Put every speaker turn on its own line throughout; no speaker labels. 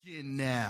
Now,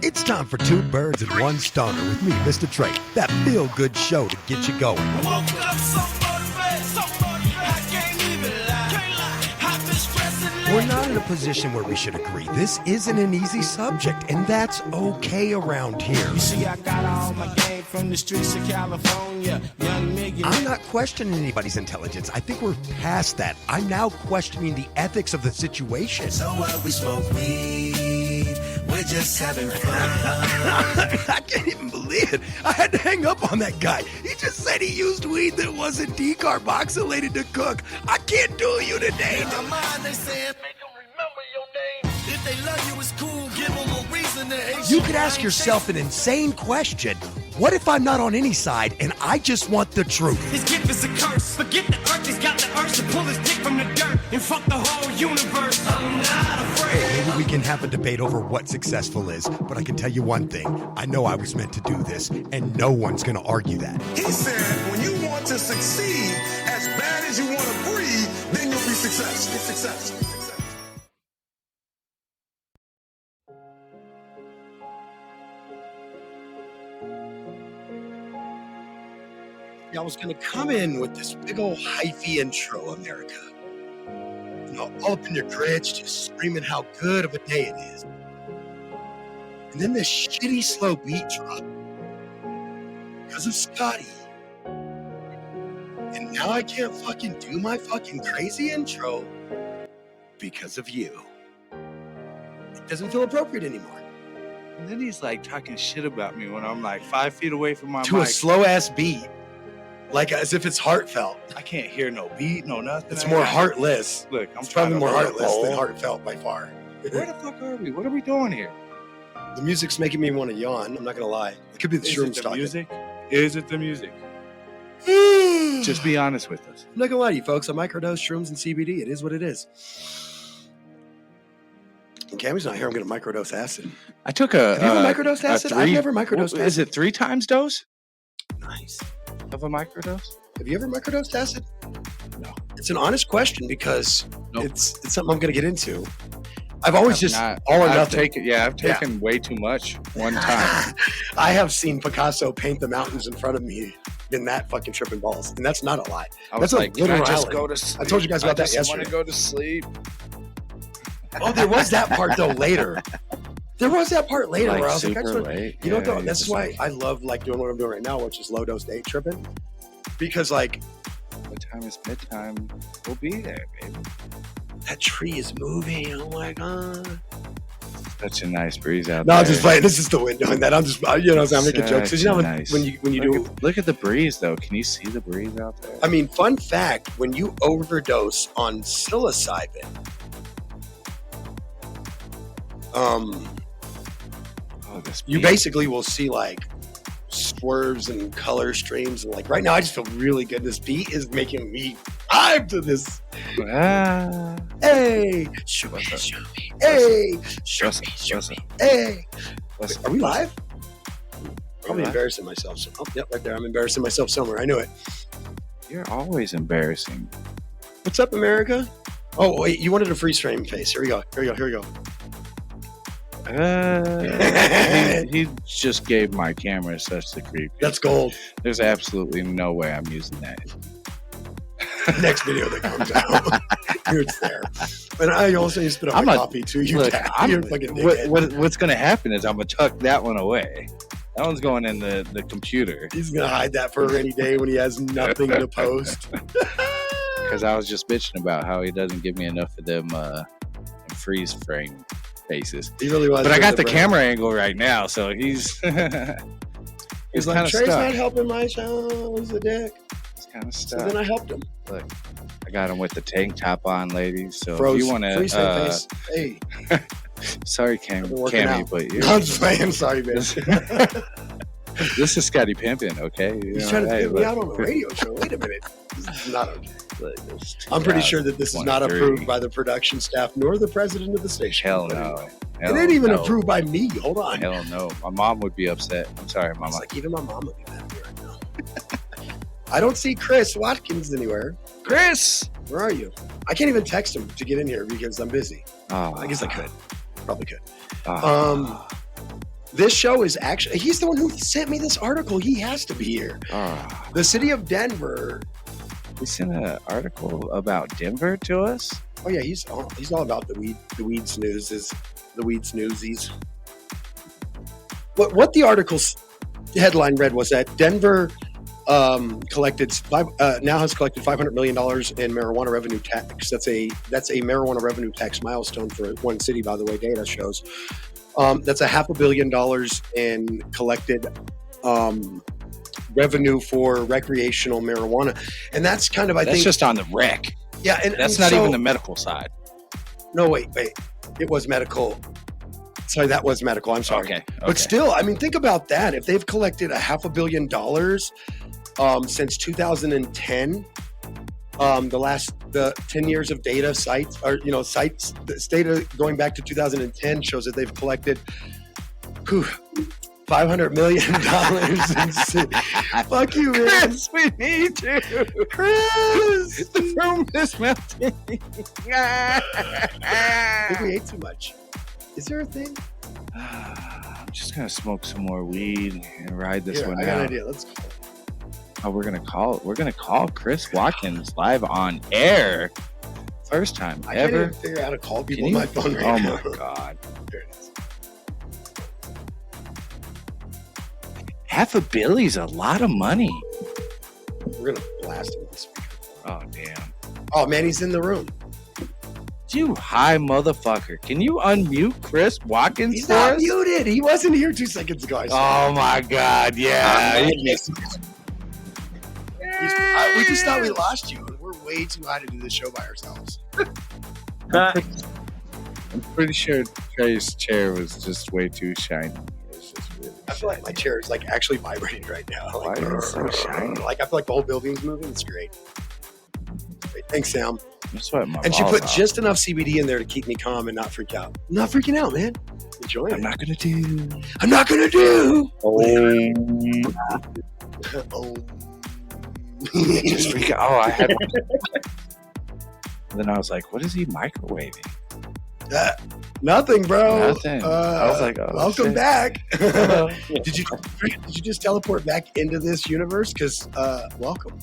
it's time for Two Birds and One Stoner with me, Mr. Trey. That feel-good show to get you going.
I woke up so motivated, I can't even lie. I've been stressing.
We're not in a position where we should agree. This isn't an easy subject, and that's okay around here.
You see, I got all my game from the streets of California. Young nigga.
I'm not questioning anybody's intelligence. I think we're past that. I'm now questioning the ethics of the situation.
So what, we smoke weed, we're just having fun.
I can't even believe it. I had to hang up on that guy. He just said he used weed that wasn't decarboxylated to cook. I can't do you today.
In my mind, they said, make them remember your name. If they love you, it's cool. Give them a reason to hate
You could ask yourself an insane question. What if I'm not on any side and I just want the truth?
His gift is a curse. Forget the earth, he's got the urge to pull his dick from the dirt and fuck the whole universe. I'm not afraid.
Maybe we can have a debate over what successful is, but I can tell you one thing. I know I was meant to do this, and no one's going to argue that.
He said, when you want to succeed as bad as you want to breathe, then you'll be successful. Successful.
I was going to come in with this big old hyphy intro, America. You know, all up in your grits, just screaming how good of a day it is. And then this shitty slow beat drop because of Scotty. And now I can't fucking do my fucking crazy intro because of you. It doesn't feel appropriate anymore.
And then he's like talking shit about me when I'm like 5 feet away from my
To
mic.
a slow ass beat. Like as if it's heartfelt.
I can't hear no beat, no nothing.
It's more heartless.
Look, I'm
It's probably
trying to
more
roll a
heartless
bowl.
than heartfelt by far.
Where the fuck are we? What are we doing here?
The music's making me want to yawn. I'm not gonna lie. It could be the
Is
shrooms
it the
talking.
music? Is it the music?
Just
Just be honest with us.
I'm not gonna lie to you, folks. I microdose shrooms and CBD. It is what it is. And Cammy's not here. I'm gonna microdose acid.
I took a.
Have you ever microdosed acid? I've never microdosed acid.
Is it 3 times dose
Nice.
of a microdose?
Have you ever microdosed acid?
No.
It's an honest question because
Nope.
it's something I'm gonna get into. I've always
I've
just
not-
all or
I've
nothing.
I've taken way too much one time.
I have seen Picasso paint the mountains in front of me in that fucking tripping balls, and that's not a lie.
I
That's
was
a
like, can I
literal
just
island.
go to sleep?
I told you guys about that
I just want
yesterday.
to go to sleep.
Oh, there was that part though later. There was that part later
Like
where I was like, I
super
just want,
late.
you know what
Yeah,
though? That's
just
why
like,
I love like doing what I'm doing right now, which is low dose day tripping. Because like
what time is bedtime? We'll be there, baby.
that tree is moving. Oh my god.
Such a nice breeze out
No,
there.
I'm just playing. This is the wind doing that. I'm just, you know, I'm making jokes. 'Cause you know
Nice.
when you do.
Look at the breeze, though. Can you see the breeze out there?
I mean, fun fact: when you overdose on psilocybin,
Oh, this
you
beat.
basically will see like swerves and color streams, and like right now, I just feel really good. This beat is making me vibe to this.
Ah.
Hey, show me,
What's up?
show me. Hey, show
What's
me,
up?
show
What's
me.
up?
Hey,
What's
are we live?
Are
Probably
we live?
embarrassing myself. Oh, yep, right there. I'm embarrassing myself somewhere. I knew it.
You're always embarrassing.
What's up, America? Oh wait, you wanted a freeze frame face. Here we go. Here we go. Here we go.
He just gave my camera such the creep.
That's gold.
There's absolutely no way I'm using that.
Next video that comes out, it's there. And I also need to spit up
I'm
my
a-
copy too. You
Look,
you're fucking dickhead.
what's going to happen is I'm going to tuck that one away. That one's going in the computer.
He's gonna hide that for a rainy day when he has nothing to post.
Because I was just bitching about how he doesn't give me enough of them freeze frame faces.
He really was.
But I got the
brand.
camera angle right now, so he's
He's
he's
like,
kind of
Trey's
stuck.
not helping my show. He's a dick.
He's kind of
So
stuck.
then I helped him.
Look, I got him with the tank top on, ladies. So
Froze.
if you want
Freeze frame
to,
face. Hey,
sorry,
I've been working
Cammy,
out.
but
I'm just playing. Sorry, man.
this is Scotty Pimpin', okay? You
He's
know,
trying to
hey,
get me
look,
out on a radio show. Wait a minute. This is not okay.
look, it's
I'm pretty sure that this is not
2023.
approved by the production staff nor the president of the station.
Hell
But
no.
anyway.
Hell
It ain't even
no.
approved by me. Hold on.
Hell no. My mom would be upset. I'm sorry,
It's
mama.
like even my mom would be mad at me right now. I don't see Chris Watkins anywhere.
Chris!
Where are you? I can't even text him to get in here because I'm busy.
Oh,
I guess I could. probably could.
Ah.
This show is actually, he's the one who sent me this article. He has to be here.
Ah.
The city of Denver.
He sent an article about Denver to us.
Oh yeah, he's all about the weeds newsies. What the article's headline read was that Denver now has collected $500 million in marijuana revenue tax. That's a marijuana revenue tax milestone for one city, by the way. Data shows that's $500 million in collected revenue for recreational marijuana, and that's kind of I think
just on the rec.
Yeah, and
that's not even the medical side.
No, wait, it was medical. Sorry, that was medical. I'm sorry.
Okay.
But still, I mean, think about that. If they've collected $500 million since 2010, the 10 years of data sites, the data going back to 2010 shows that they've collected $500 million. Fuck you, man.
Chris, we need to.
Chris,
the room is melting.
I think we ate too much. Is there a thing?
I'm just gonna smoke some more weed and ride this one
I got
out.
an idea. Let's call it.
Oh, we're gonna call Chris Watkins live on air. First time
I can't
ever.
even figure out how to call people on my phone right
Oh
now.
my god.
There it is.
$500 million's a lot of money.
We're gonna blast him with the speaker.
Oh damn.
Oh man, he's in the room.
You high motherfucker. Can you unmute Chris Watkins
He's
for
not
us?
muted. He wasn't here 2 seconds ago.
Oh my god, yeah.
We just thought we lost you, and we're way too high to do this show by ourselves.
I'm pretty sure Trey's chair was just way too shiny. It's just really
I feel like my chair is like actually vibrating right now.
Why
Like,
is it so shiny?
Like I feel like the whole building's moving. It's great. Great. Thanks, Sam.
I'm sweating my
And she
balls
put
off.
just enough CBD in there to keep me calm and not freak out. I'm not freaking out, man. Enjoying
I'm
it.
not gonna do.
I'm not gonna do.
Oh.
Oh.
Just freak out. Oh, I had. Then I was like, "What is he microwaving?"
Nothing, bro.
Nothing. I was like, "Oh,
welcome
shit."
back. Did you just teleport back into this universe? Because welcome.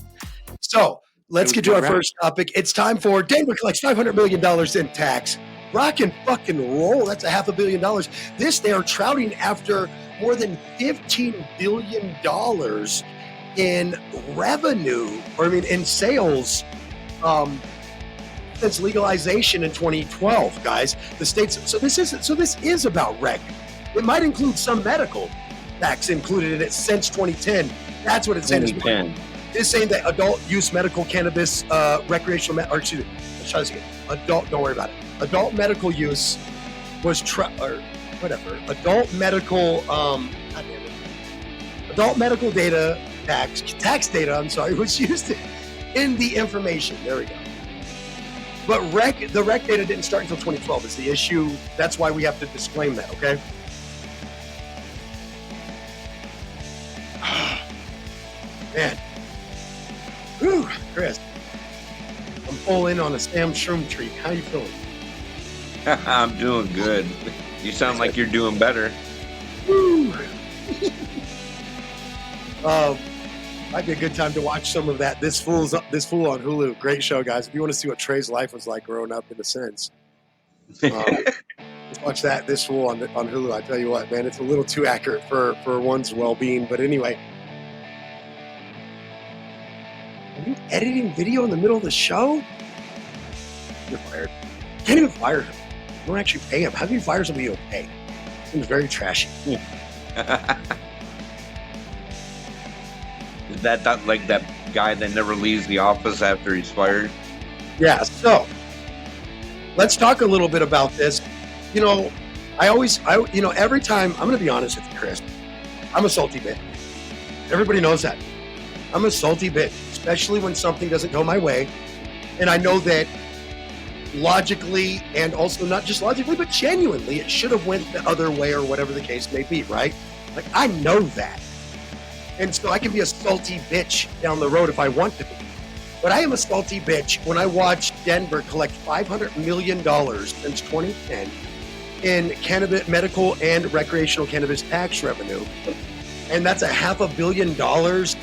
So let's get to our first topic. It's time for Denver collects $500 million in tax. Rock and fucking roll. That's $500 million. This, they are trouting after more than $15 billion in revenue, in sales, since legalization in 2012, guys. The states. So this is about rec. It might include some medical tax included in it since 2010. That's what it's saying. It's saying that adult use medical cannabis, recreational, let's try this again. Don't worry about it. Adult medical use was adult medical, adult medical data tax data. I'm sorry, was used in the information. There we go. But the rec data didn't start until 2012. Is the issue? That's why we have to disclaim that. Okay. Man. Whew, Chris. I'm full in on a Sam Shroom treat. How you feeling?
I'm doing good. You sound like you're doing better.
Woo. Might be a good time to watch some of that. This Fool on Hulu. Great show, guys. If you want to see what Trey's life was like growing up, in a sense, watch that. This Fool on Hulu. I tell you what, man, it's a little too accurate for one's well-being. But anyway. Are you editing video in the middle of the show? You're fired. Can't even fire him. You don't actually pay him. How can you fire somebody you don't pay? Seems very trashy.
Is that like that guy that never leaves the office after he's fired?
Yeah, so let's talk a little bit about this. Every time, I'm going to be honest with you, Chris, I'm a salty bitch. Everybody knows that. I'm a salty bitch, especially when something doesn't go my way. And I know that logically, and also not just logically, but genuinely, it should have went the other way or whatever the case may be, right? Like, I know that. And so I can be a salty bitch down the road if I want to be. But I am a salty bitch when I watch Denver collect $500 million since 2010 in cannabis, medical and recreational cannabis tax revenue. And that's $500 million.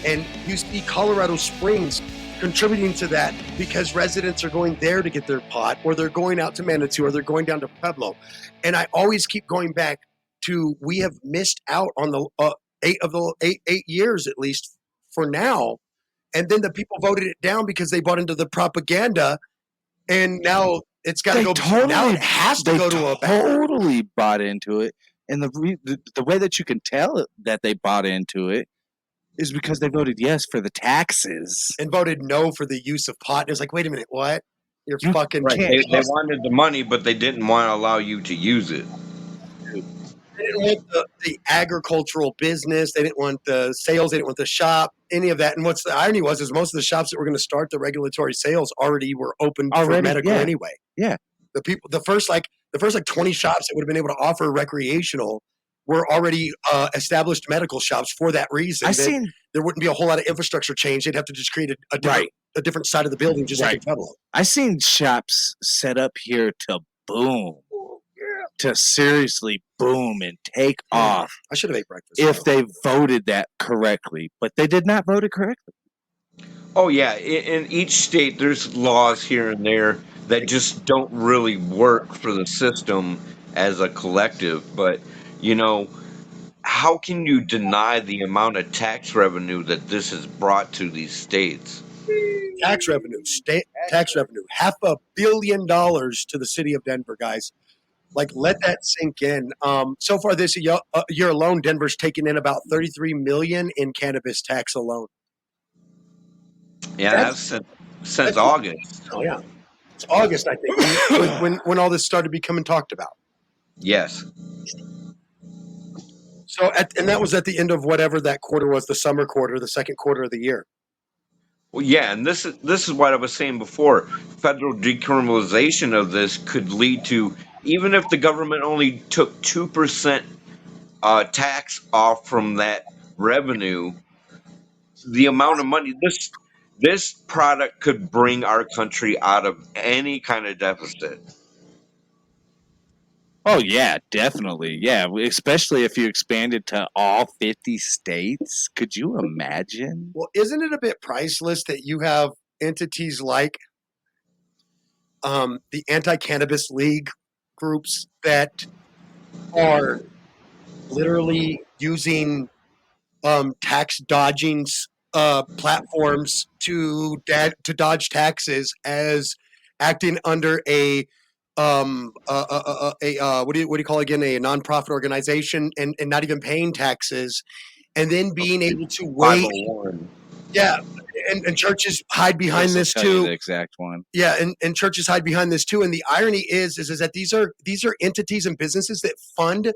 And you see Colorado Springs contributing to that because residents are going there to get their pot, or they're going out to Manitou, or they're going down to Pueblo. And I always keep going back to, we have missed out on the 8 years at least for now. And then the people voted it down because they bought into the propaganda, and now it's got to go. Now it has to go to a ballot.
totally bought into it, and the way that you can tell that they bought into it is because they voted yes for the taxes.
And voted no for the use of pot. And it was like, wait a minute, what? You're
You
fucking
Right.
can't
They wanted the money, but they didn't want to allow you to use it.
They didn't want the agricultural business. They didn't want the sales. They didn't want the shop, any of that. And what's the irony was, is most of the shops that were going to start the regulatory sales already were open for medical anyway.
Yeah.
The first 20 shops that would have been able to offer recreational were already established medical shops for that reason. There wouldn't be a whole lot of infrastructure change. They'd have to just create a different side of the building, just like in Pueblo.
I seen shops set up here to boom. To seriously boom and take off.
I should have ate breakfast.
If they voted that correctly, but they did not vote it correctly.
Oh yeah, in each state there's laws here and there that just don't really work for the system as a collective. But you know, how can you deny the amount of tax revenue that this has brought to these states?
Tax revenue, $500 million to the city of Denver, guys. Like, let that sink in. So far this year alone, Denver's taken in about $33 million in cannabis tax alone.
Yeah, that's since August.
Oh yeah, it's August, I think, when all this started becoming talked about.
Yes.
So, and that was at the end of whatever that quarter was, the summer quarter, the second quarter of the year.
Well, yeah, and this is what I was saying before. Federal decriminalization of this could lead to, even if the government only took 2% tax off from that revenue, the amount of money this product could bring our country out of any kind of deficit.
Oh yeah, definitely. Yeah, especially if you expanded to all 50 states. Could you imagine?
Well, isn't it a bit priceless that you have entities like the anti-cannabis league groups that are literally using tax dodging platforms to dodge taxes, as acting under a what do you call it again, a nonprofit organization, and not even paying taxes, and then being able to wait.
501.
Yeah, and churches hide behind
Yes,
this
I'll tell you
too.
the exact one.
Yeah, and churches hide behind this too. And the irony is that these are entities and businesses that fund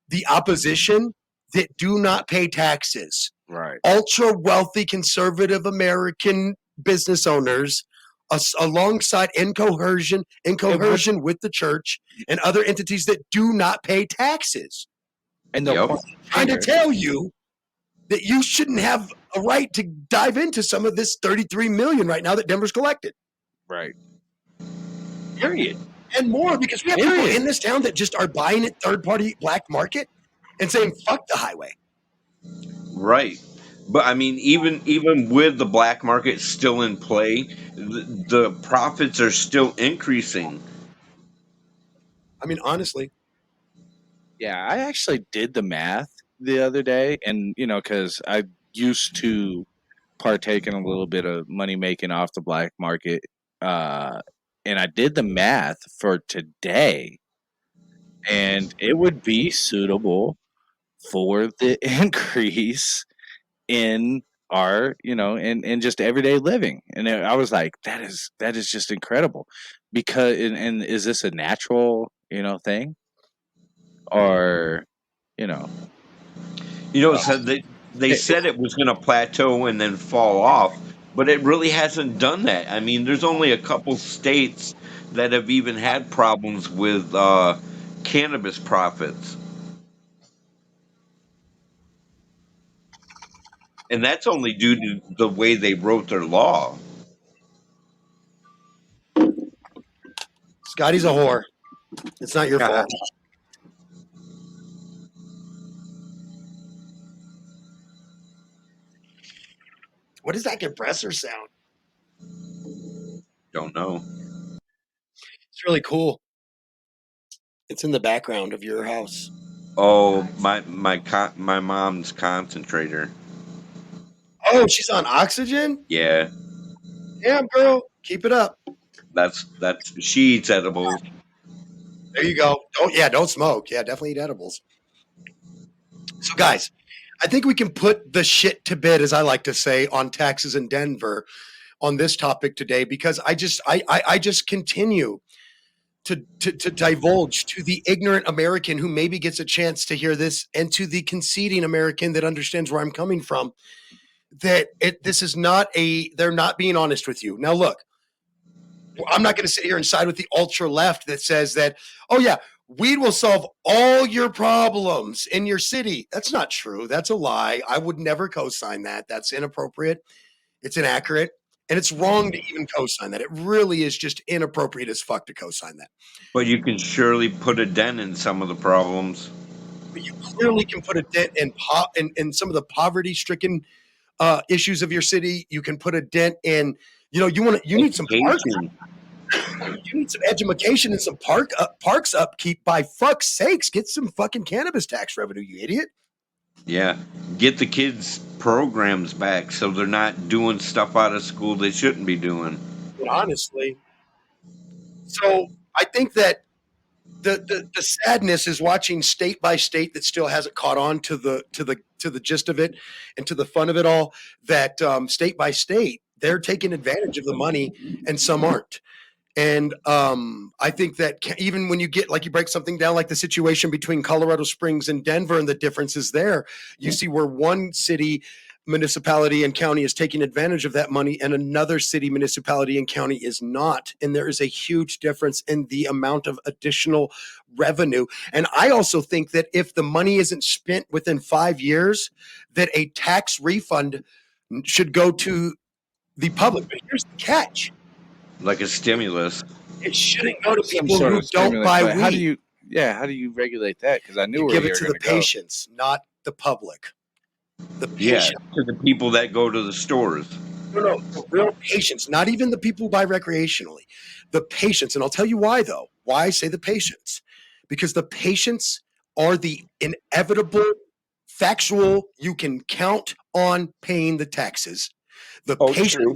the opposition that do not pay taxes.
Right.
Ultra wealthy conservative American business owners, alongside in coercion with the church and other entities that do not pay taxes.
And they'll
Yep.
Trying to tell you that you shouldn't have a right to dive into some of this $33 million right now that Denver's collected.
Right. Period.
And more, because we have people in this town that just are buying it third-party black market and saying, fuck the highway.
Right. But I mean, even with the black market still in play, the profits are still increasing.
I mean, honestly.
Yeah, I actually did the math the other day, and because I used to partake in a little bit of money making off the black market, and I did the math for today, and it would be suitable for the increase in our, in just everyday living. And I was like, that is just incredible, because and is this a natural, thing, or,
So they said it was going to plateau and then fall off, but it really hasn't done that. I mean, there's only a couple states that have even had problems with cannabis profits. And that's only due to the way they wrote their law.
Scotty's a whore. It's not your fault. What is that compressor sound?
Don't know.
It's really cool. It's in the background of your house.
Oh, my mom's concentrator.
Oh, she's on oxygen?
Yeah,
Damn, girl. Keep it up.
that's she eats edibles.
There you go. Don't smoke. Yeah, definitely eat edibles. So, guys, I think we can put the shit to bed, as I like to say, on taxes in Denver on this topic today, because I just continue to divulge to the ignorant American who maybe gets a chance to hear this, and to the conceding American that understands where I'm coming from, that this is not they're not being honest with you. Now, look, I'm not going to sit here and side with the ultra left that says that, oh, yeah, weed will solve all your problems in your city. That's not true. That's a lie. I would never co sign that. That's inappropriate. It's inaccurate. And it's wrong to even co sign that. It really is just inappropriate as fuck to co sign that.
But you can surely put a dent in some of the problems.
But you clearly can put a dent in some of the poverty stricken issues of your city. You can put a dent in, you need some parks.
Education.
You need some education and some parks upkeep. By fuck's sakes, get some fucking cannabis tax revenue, you idiot.
Yeah, get the kids' programs back so they're not doing stuff out of school they shouldn't be doing.
But honestly, so I think that the sadness is watching state by state that still hasn't caught on to the gist of it and to the fun of it all. That state by state they're taking advantage of the money and some aren't. And I think that even when you get, like, you break something down, like the situation between Colorado Springs and Denver, and the differences there, you see where one city, municipality, and county is taking advantage of that money, and another city, municipality, and county is not. And there is a huge difference in the amount of additional revenue. And I also think that if the money isn't spent within 5 years, that a tax refund should go to the public. But here's the catch.
Like a stimulus.
It shouldn't go to
Some
people
sort
who
of
don't
stimulus,
buy
but
weed.
how do you regulate that? Because I knew
You
where
give
you
it
were
to
going
the
to go.
patients, not the public. The
Yeah,
patient.
to the people that go to the stores.
No, the real patients, not even the people who buy recreationally. The patients. And I'll tell you why, though. Why I say the patients. Because the patients are the inevitable, factual, you can count on paying the taxes. The
Oh,
patients
true.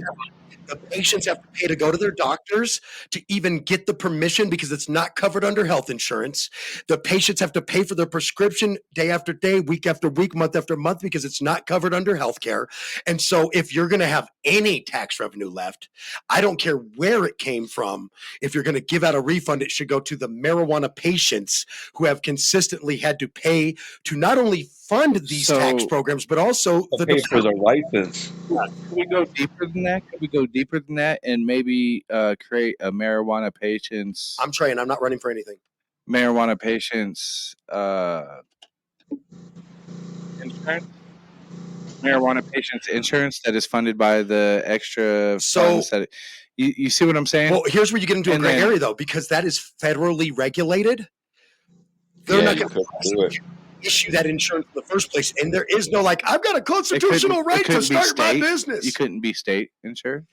The patients have to pay to go to their doctors to even get the permission, because it's not covered under health insurance. The patients have to pay for their prescription day after day, week after week, month after month, because it's not covered under health care. And so if you're going to have any tax revenue left, I don't care where it came from. If you're going to give out a refund, it should go to the marijuana patients who have consistently had to pay to not only fund these tax
So-
programs, but also
To pay for their license.
Can we go deeper than that? Can we go deeper than that and maybe create a marijuana patients
I'm trying. I'm not running for anything.
insurance? Marijuana patients insurance that is funded by the extra funds that you see what I'm saying?
Well, here's where you get into a
And
gray
then-
area, though, because that is federally regulated. They're
Yeah,
not
you
going
couldn't do it.
to issue that insurance in the first place, and there is no, like, I've got a constitutional
it
right to
couldn't be
start my
state.
business.
You couldn't be state insured.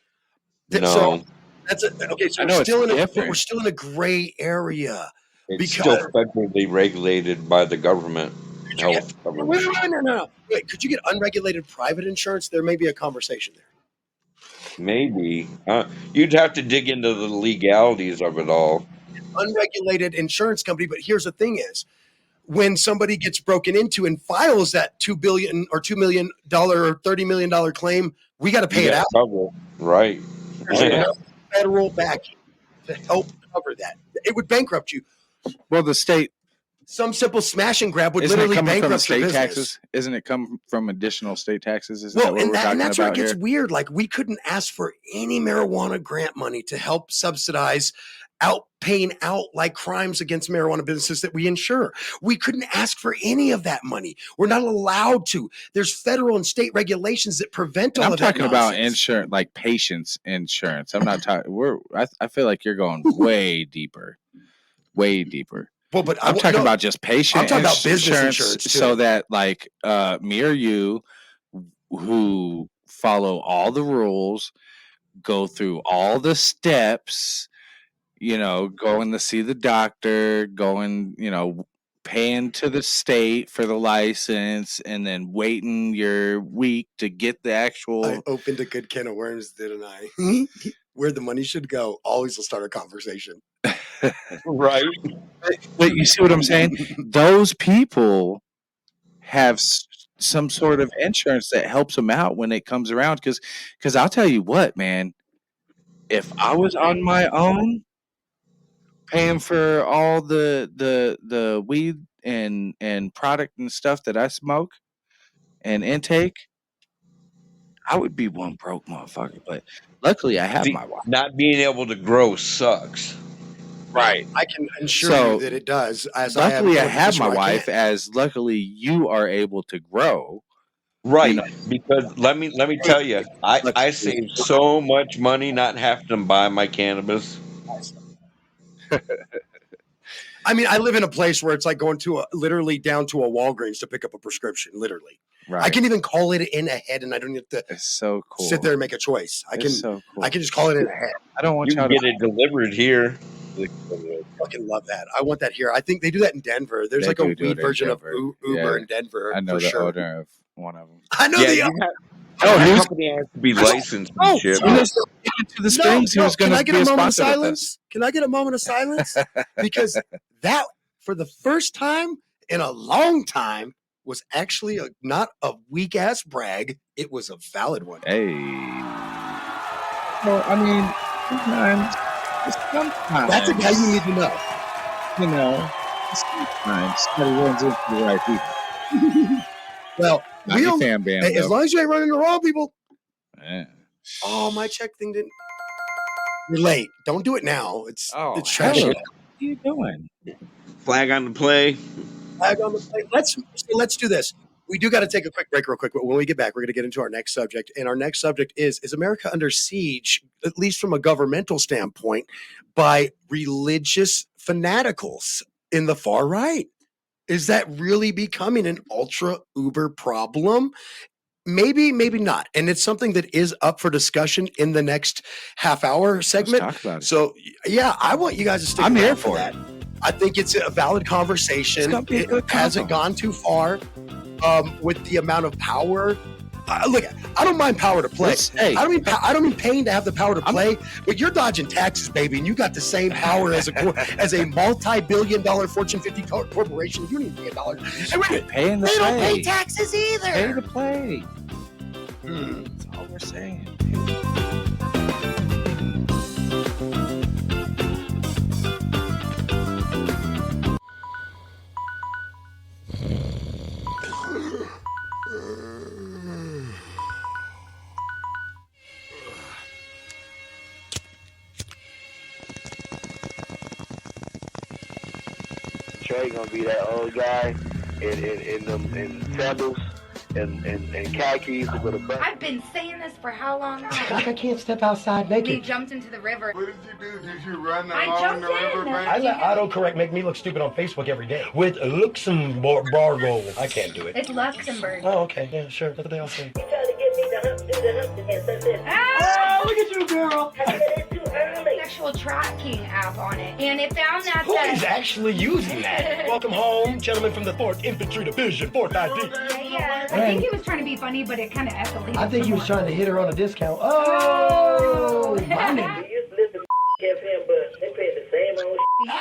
No,
So that's okay. So
I know
we're
it's
still
different.
we're still in a gray area.
it's
because-
still federally regulated by the government. Health coverage.
No. Wait, could you get unregulated private insurance? There may be a conversation there.
Maybe. You'd have to dig into the legalities of it all.
Unregulated insurance company, but here's the thing: is when somebody gets broken into and files that $2 billion or $2 million or $30 million claim, we got to pay
You
it
gotta
out.
cover it. Right.
There's no federal backing to help cover that. It would bankrupt you.
Well, the state
Some simple smash and grab would
isn't it
literally
coming from
bankrupt your
state
business.
taxes? Isn't it come from additional state taxes? Isn't
Well,
that what we're talking
that's where it
about
gets
here?
weird. Like, we couldn't ask for any marijuana grant money to help subsidize paying out like crimes against marijuana businesses that we insure. We couldn't ask for any of that money. We're not allowed to. There's federal and state regulations that prevent all
I'm
of that
talking about
nonsense.
insurance, like patients insurance. I'm not talking. I feel like you're going way deeper, way deeper.
Well, but
I'm talking about just patient
I'm talking about business
insurance,
insurance, too.
so that like me or you, who follow all the rules, go through all the steps, going to see the doctor, going, paying to the state for the license, and then waiting your week to get the
I
actual.
opened a good can of worms, didn't I? Where the money should go always will start a conversation.
Right.
But you see what I'm saying? Those people have some sort of insurance that helps them out when it comes around. Because I'll tell you what, man, if I was on my own, paying for all the weed and product and stuff that I smoke and intake, I would be one broke motherfucker. But luckily, I have
See,
my wife.
not being able to grow sucks.
Right.
I can assure
So
you that it does. As I am
luckily, I
in a
have
position
my
where I
wife.
can't.
As luckily, you are able to grow.
Right.
know,
Because let me tell you, I
luckily,
saved so much money not having to buy my cannabis.
I mean, I live in a place where it's like going to literally down to a Walgreens to pick up a prescription. Literally,
right.
I can even call it in ahead, and I don't have to
It's so cool.
sit there and make a choice. I
It's
can
so cool.
I can just call it in ahead.
I don't want
You
y'all
can
to
get it delivered here.
Fucking love that. I want that here. I think they do that in Denver. There's
They
like a
do it
weed
in
version of
Denver.
Uber
Yeah.
in Denver
I know
for
the
sure.
owner of one of them.
I know
Yeah,
the.
you have.
Oh,
that
he was-
company has to be
I don't-
licensed
Oh,
and shit.
As soon as they get into the Springs, he was going
Can I
to
get
be
a
a
moment of
sponsor with us.
silence? Can I get a moment of silence? Because that, for the first time in a long time, was actually not a weak ass brag. It was a valid one.
Hey. Well, I mean, sometimes
That's a guy you need to know.
Sometimes somebody runs into the right people.
Well,
Not
we
your
don't.
fan band,
Hey, as
though.
long as you ain't running the wrong people.
Yeah.
Oh, my check thing didn't. You're late. Don't do it now. It's trash.
Hello. What are you doing?
Flag on the play.
Flag on the plate. Let's do this. We do got to take a quick break real quick, but when we get back, we're going to get into our next subject. And our next subject is America under siege, at least from a governmental standpoint, by religious fanaticals in the far right? Is that really becoming an ultra uber problem? Maybe, maybe not. And it's something that is up for discussion in the next half hour segment.
Let's talk about it.
So, yeah, I want you guys to stick
I'm
around
here
for
for
that. I think it's a valid conversation.
It's gonna be a good
It hasn't
convo.
gone too far with the amount of power. Look, I don't mind power to play.
Hey.
I don't mean paying to have the power to play, but you're dodging taxes, baby, and you got the same power as a multi-billion-dollar Fortune 50 corporation. You don't even pay a dollar. Hey, wait a minute.
Paying to
They
play.
don't pay taxes either.
Pay to play. That's all we're saying.
Trey gonna be that old guy in sandals and khakis with a button.
I've been saying this for how long now?
Like I can't step outside
He
naked.
jumped into the river.
What did you do? Did you run
I
along
jumped
the river
in.
bank?
I let autocorrect make me look stupid on Facebook every day. With Luxembourg. I can't do it.
It's Luxembourg.
Oh, okay. Yeah, sure. That's what they all say.
You trying to get me to do the hump and something.
Ah!
Oh, look at you, girl.
I said it's too early.
Sexual tracking app on it, and it found that
Who is actually using that? Welcome home, gentlemen from the 4th Infantry Division, 4th ID.
Yeah, I think he was trying to be funny, but it kind of escalated.
I think he was
some more.
trying to hit her on a discount. Oh, my nigga.
You used to listen to FM, but they pay the same old
Yeah.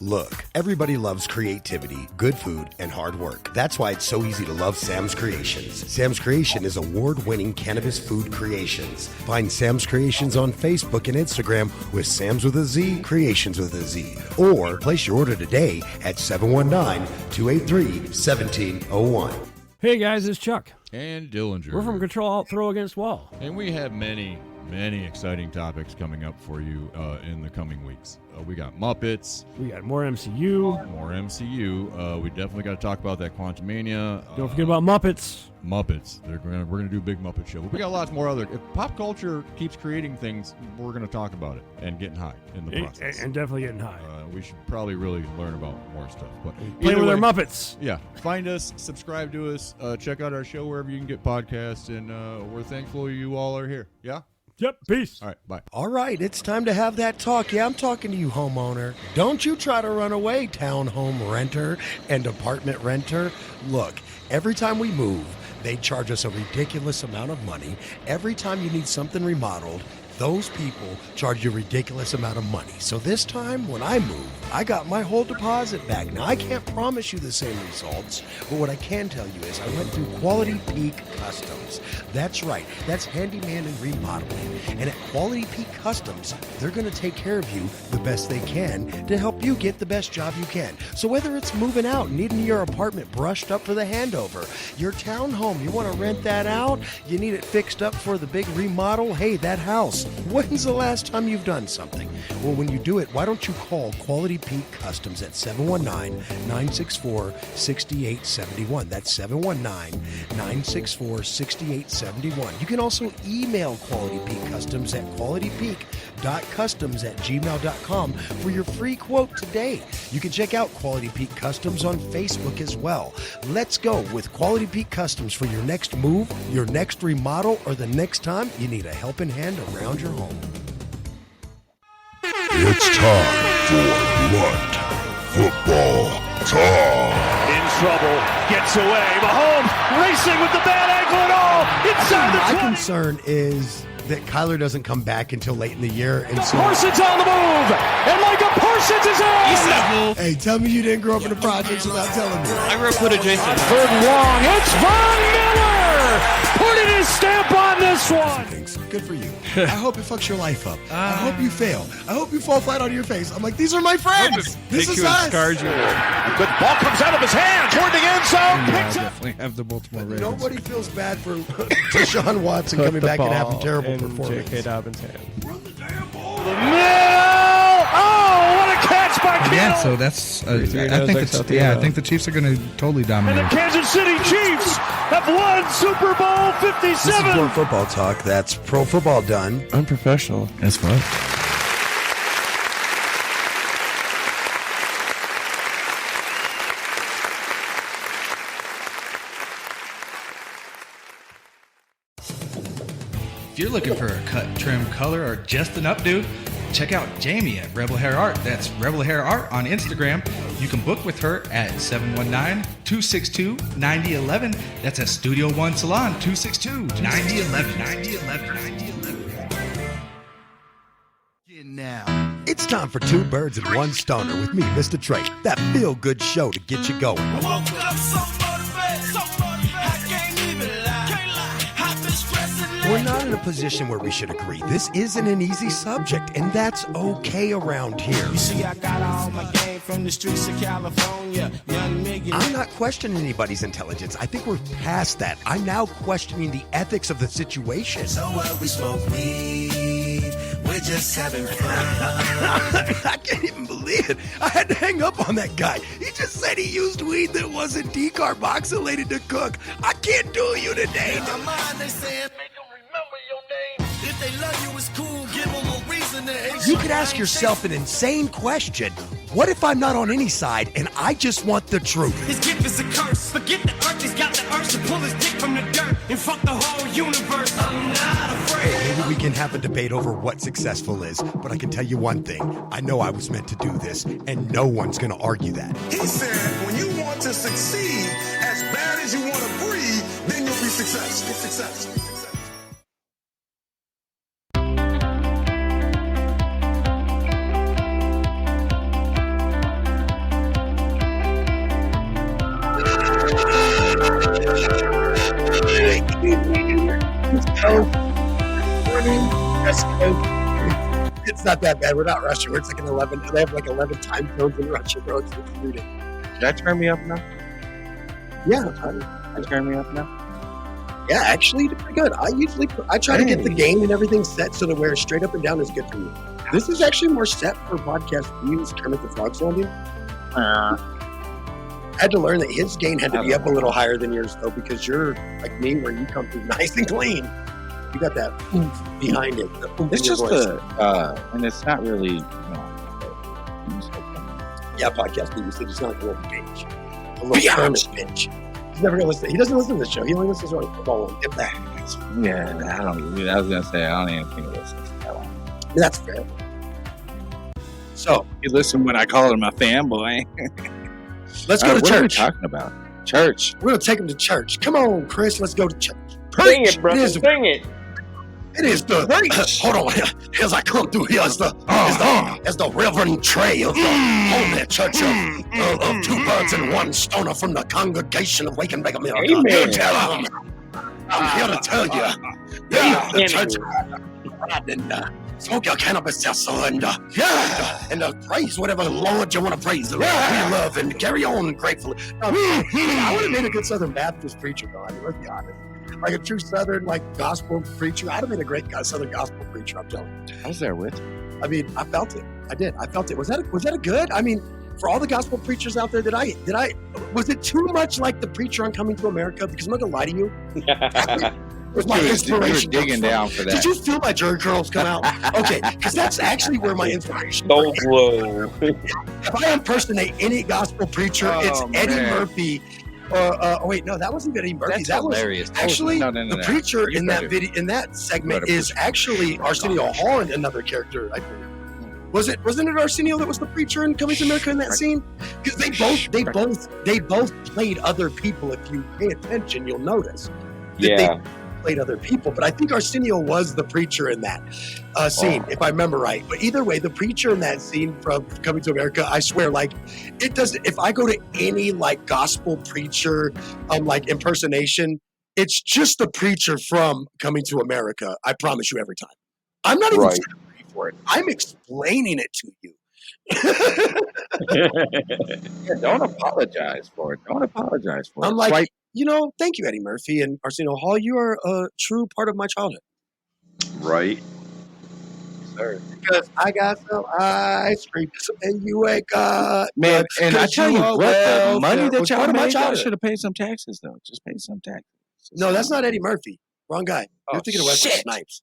Look, everybody loves creativity, good food, and hard work. That's why it's so easy to love Sam's Creations. Sam's Creation is award-winning cannabis food creations. Find Sam's Creations on Facebook and Instagram with Sam's with a Z, Creations with a Z. Or place your order today at 719-283-1701.
Hey guys, it's Chuck.
And Dillinger.
We're from Control Alt Throw Against Wall.
And we have many
many exciting topics coming up for you in the coming weeks. We got Muppets.
We got more MCU.
More MCU. We definitely got to talk about that Quantumania.
Don't forget about Muppets.
Muppets. We're gonna do a big Muppet show. But we got lots more other. If pop culture keeps creating things, we're gonna talk about it and getting high in the process.
And definitely getting high.
We should probably really learn about more stuff. But
play with
way,
our Muppets.
Yeah, find us, subscribe to us, check out our show wherever you can get podcasts, and we're thankful you all are here. Yeah.
Yep, peace.
All right, bye.
All right, it's time to have that talk. Yeah, I'm talking to you, homeowner. Don't you try to run away, townhome renter and apartment renter. Look, every time we move, they charge us a ridiculous amount of money. Every time you need something remodeled, those people charge you a ridiculous amount of money. So this time, when I moved, I got my whole deposit back. Now, I can't promise you the same results, but what I can tell you is I went through Quality Peak Customs. That's right. That's handyman and remodeling. And at Quality Peak Customs, they're going to take care of you the best they can to help you get the best job you can. So whether it's moving out, needing your apartment brushed up for the handover, your townhome, you want to rent that out, you need it fixed up for the big remodel, hey, that house. When's the last time you've done something? Well, when you do it, why don't you call Quality Peak Customs at 719-964-6871. That's 719-964-6871. You can also email Quality Peak Customs at qualitypeak.customs@gmail.com for your free quote today. You can check out Quality Peak Customs on Facebook as well. Let's go with Quality Peak Customs for your next move, your next remodel, or the next time you need a helping hand around your home.
It's time for Blunt Football Talk.
In trouble, gets away. Mahomes racing with the bad ankle and all inside the 20.
My concern is that Kyler doesn't come back until late in the year. And so,
Parsons on the move, and Micah Parsons is on.
Hey, tell me you didn't grow up in the projects without telling me.
I grew up with adjacent.
Third and long, it's Von Miller putting his stamp on this one.
Good for you. I hope it fucks your life up. I hope you fail. I hope you fall flat on your face. I'm like, these are my friends. This is us.
Good ball comes out of his hand toward the end zone. Picks up.
Definitely have the Baltimore Ravens.
Nobody feels bad for Deshaun Watson coming back and having terrible performance.
J.K. Dobbins' hand.
The middle. Oh, what a catch by Kittle.
Yeah, so that's. I think the Chiefs are going to totally dominate.
And the Kansas City Chiefs have won Super Bowl 57.
This is Pro Football Talk. That's pro football done.
Unprofessional. That's fun.
If you're looking for a cut, trim, color, or just an updo, check out Jamie at Rebel Hair Art. That's Rebel Hair Art on Instagram. You can book with her at 719-262-9011. That's at Studio One Salon, 262-9011.
Now, it's time for Two Birds and One Stoner with me, Mr. Trey. That feel-good show to get you going. We're not in a position where we should agree. This isn't an easy subject, and that's okay around here.
You see, I got all my game from the streets of California. Young nigga.
I'm not questioning anybody's intelligence. I think we're past that. I'm now questioning the ethics of the situation.
So what, we smoke weed, we're just having fun.
I can't even believe it. I had to hang up on that guy. He just said he used weed that wasn't decarboxylated to cook. I can't do you today.
In my mind, they saying, make them remember your name. If they love you, it's cool. Give them a reason to hate
You could ask yourself an insane question. What if I'm not on any side and I just want the truth?
His gift is a curse. Forget the earth, he's got the urge to pull his dick from the dirt and fuck the whole universe. I'm not afraid.
Hey, maybe we can have a debate over what successful is, but I can tell you one thing. I know I was meant to do this, and no one's going to argue that.
He said, when you want to succeed as bad as you want to breathe, then you'll be successful. Successful.
It's not that bad. We're not Russia. It's like an 11. They have like 11 time zones in Russia, bro. It's included.
Did I turn me up now?
Yeah.
Did I turn me up now?
Yeah, actually, it's pretty good. I try to get the game and everything set so that where straight up and down is good for me. This is actually more set for podcast views. Kermit the Frog sounding. I had to learn that his gain had to be up a little higher than yours though, because you're like me, where you come through nice and clean. You got that oomph behind it.
It's just and it's not really.
Yeah, podcast views. It's not like a little pinch, a little Kermit pinch. He's never gonna listen. He doesn't listen to the show. He only listens to the football one. If that.
Yeah, I don't. I was gonna say I don't even think he listens to that one.
That's fair. So
you listen when I call him a fanboy.
Let's go to church.
What are we talking about? Church.
We're gonna take him to church. Come on, Chris. Let's go to church.
Sing it, brother. Sing it.
It is the hold on. As I come through here, as the Reverend Trey of the Holy Church of Two Birds and One Stoner from the congregation of Wake and Bake America.
Amen.
Tell him. I'm here to tell you. The church and smoke your cannabis, yes, sir, and praise whatever Lord you want to praise. We love and carry on gratefully. I would have been a good Southern Baptist preacher, though. I mean, let's be honest. Like a true Southern, gospel preacher. I'd have been a great Southern gospel preacher, I'm telling you.
I was there with you.
I mean, I felt it. I did. I felt it. Was that a good? I mean, for all the gospel preachers out there, was it too much like the preacher on Coming to America? Because I'm not gonna lie to you. Was my inspiration
you were digging down for that.
Did you feel my jerk curls come out? Okay, because that's actually where my inspiration.
So low.
If I impersonate any gospel preacher, it's Eddie Murphy. Wait, no, that wasn't Eddie Murphy.
That's
that
hilarious.
was actually
No.
the preacher in that video. In that segment is actually Arsenio Hall, another character. I think. Wasn't it Arsenio that was the preacher in Coming to America in that scene? Because they both played other people. If you pay attention, you'll notice. They played other people, but I think Arsenio was the preacher in that scene, if I remember right. But either way, the preacher in that scene from Coming to America, I swear, it doesn't. If I go to any gospel preacher, impersonation, it's just the preacher from Coming to America. I promise you, every time. I'm not even ready for it. I'm explaining it to you.
Don't apologize for it.
I'm like, thank you, Eddie Murphy and Arsenio Hall. You are a true part of my childhood.
Right.
Sir. Because I got some ice cream and you ain't got
man. And I tell you what, the money that y'all made,
y'all
should have paid some taxes though. Just pay some taxes.
No, that's not Eddie Murphy. Wrong guy. You're thinking of Wesley Snipes.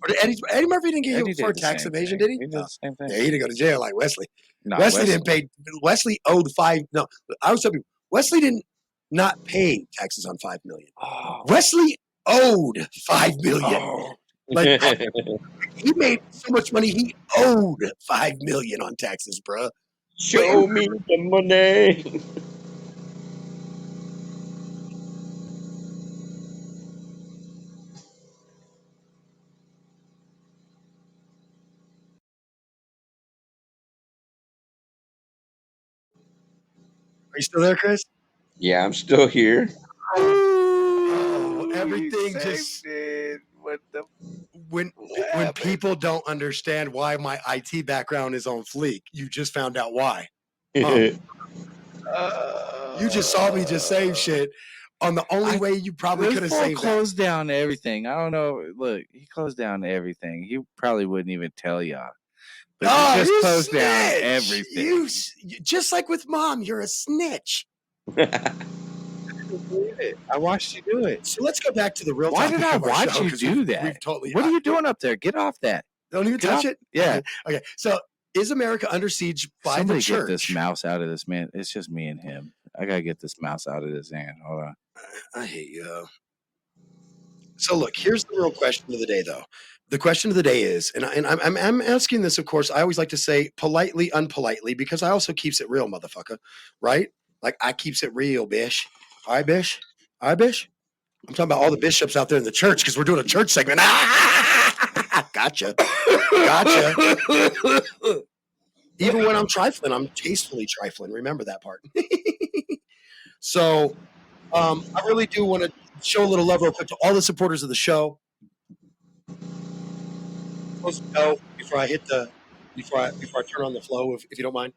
Or Eddie Murphy didn't get hit for tax evasion, did he?
He did the same thing.
Yeah, he didn't go to jail like Wesley.
No,
Wesley didn't pay. Wesley owed $5. No, I was telling you, Wesley didn't not pay taxes on $5 million.
Oh.
Wesley owed $5 million. Oh. He made so much money, he owed $5 million on taxes, bruh.
Show me the money.
Are you still there, Chris?
Yeah, I'm still here.
Oh, everything just when people don't understand why my IT background is on fleek, you just found out why. You just saw me just save shit on the only way you probably could have saved that.
Closed down everything. I don't know. Look, he closed down everything. He probably wouldn't even tell y'all. But he just closed down everything.
Just like with Mom, you're a snitch.
I watched you do it.
So let's go back to the real
Why
topic
did I
of our
watch
show,
you do that?
What
are you doing up there? Get off that.
Don't even touch it?
Yeah.
Okay. So is America under siege by
Somebody
the church?
Get this mouse out of this man. It's just me and him. I gotta get this mouse out of his hand. Hold on.
I hate you. So look, here's the real question of the day, though. The question of the day is, and I'm asking this, of course, I always like to say politely, unpolitely, because I also keeps it real, motherfucker, right? Like I keeps it real, bish. All right, bish? All right, bish? I'm talking about all the bishops out there in the church because we're doing a church segment. Gotcha. Even when I'm trifling, I'm tastefully trifling. Remember that part. So I really do want to show a little love real quick to all the supporters of the show. Before I turn on the flow, if you don't mind.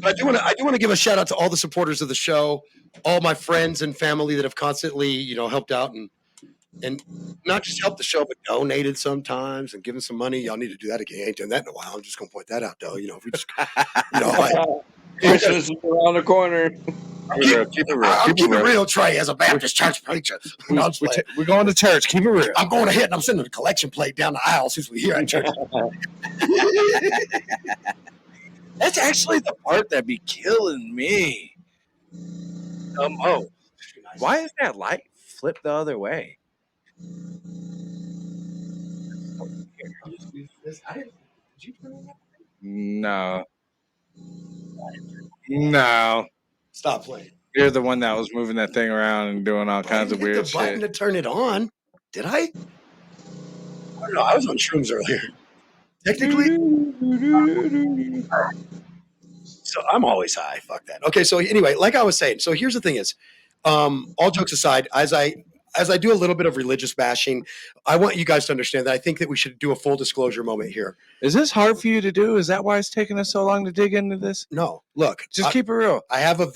But I do want to give a shout out to all the supporters of the show, all my friends and family that have constantly, helped out and not just helped the show, but donated sometimes and given some money. Y'all need to do that again. I ain't done that in a while. I'm just gonna point that out, though. If we just,
Christmas is around the corner.
Keep it real.
I'm keeping it real, Trey, as a Baptist church preacher.
We're going to church. Keep it real.
I'm going ahead and I'm sending a collection plate down the aisle since we're here at church.
That's actually the part that be killing me. Why is that light flipped the other way? No.
Stop playing.
You're the one that was moving that thing around and doing all kinds of weird
the button
shit.
to turn it on. Did I? I don't know. I was on shrooms earlier. Technically. So I'm always high. Fuck that. Okay. So anyway, like I was saying, so here's the thing is, all jokes aside, as I do a little bit of religious bashing, I want you guys to understand that I think that we should do a full disclosure moment here.
Is this hard for you to do? Is that why it's taking us so long to dig into this?
No. Look,
just keep it real.
I have a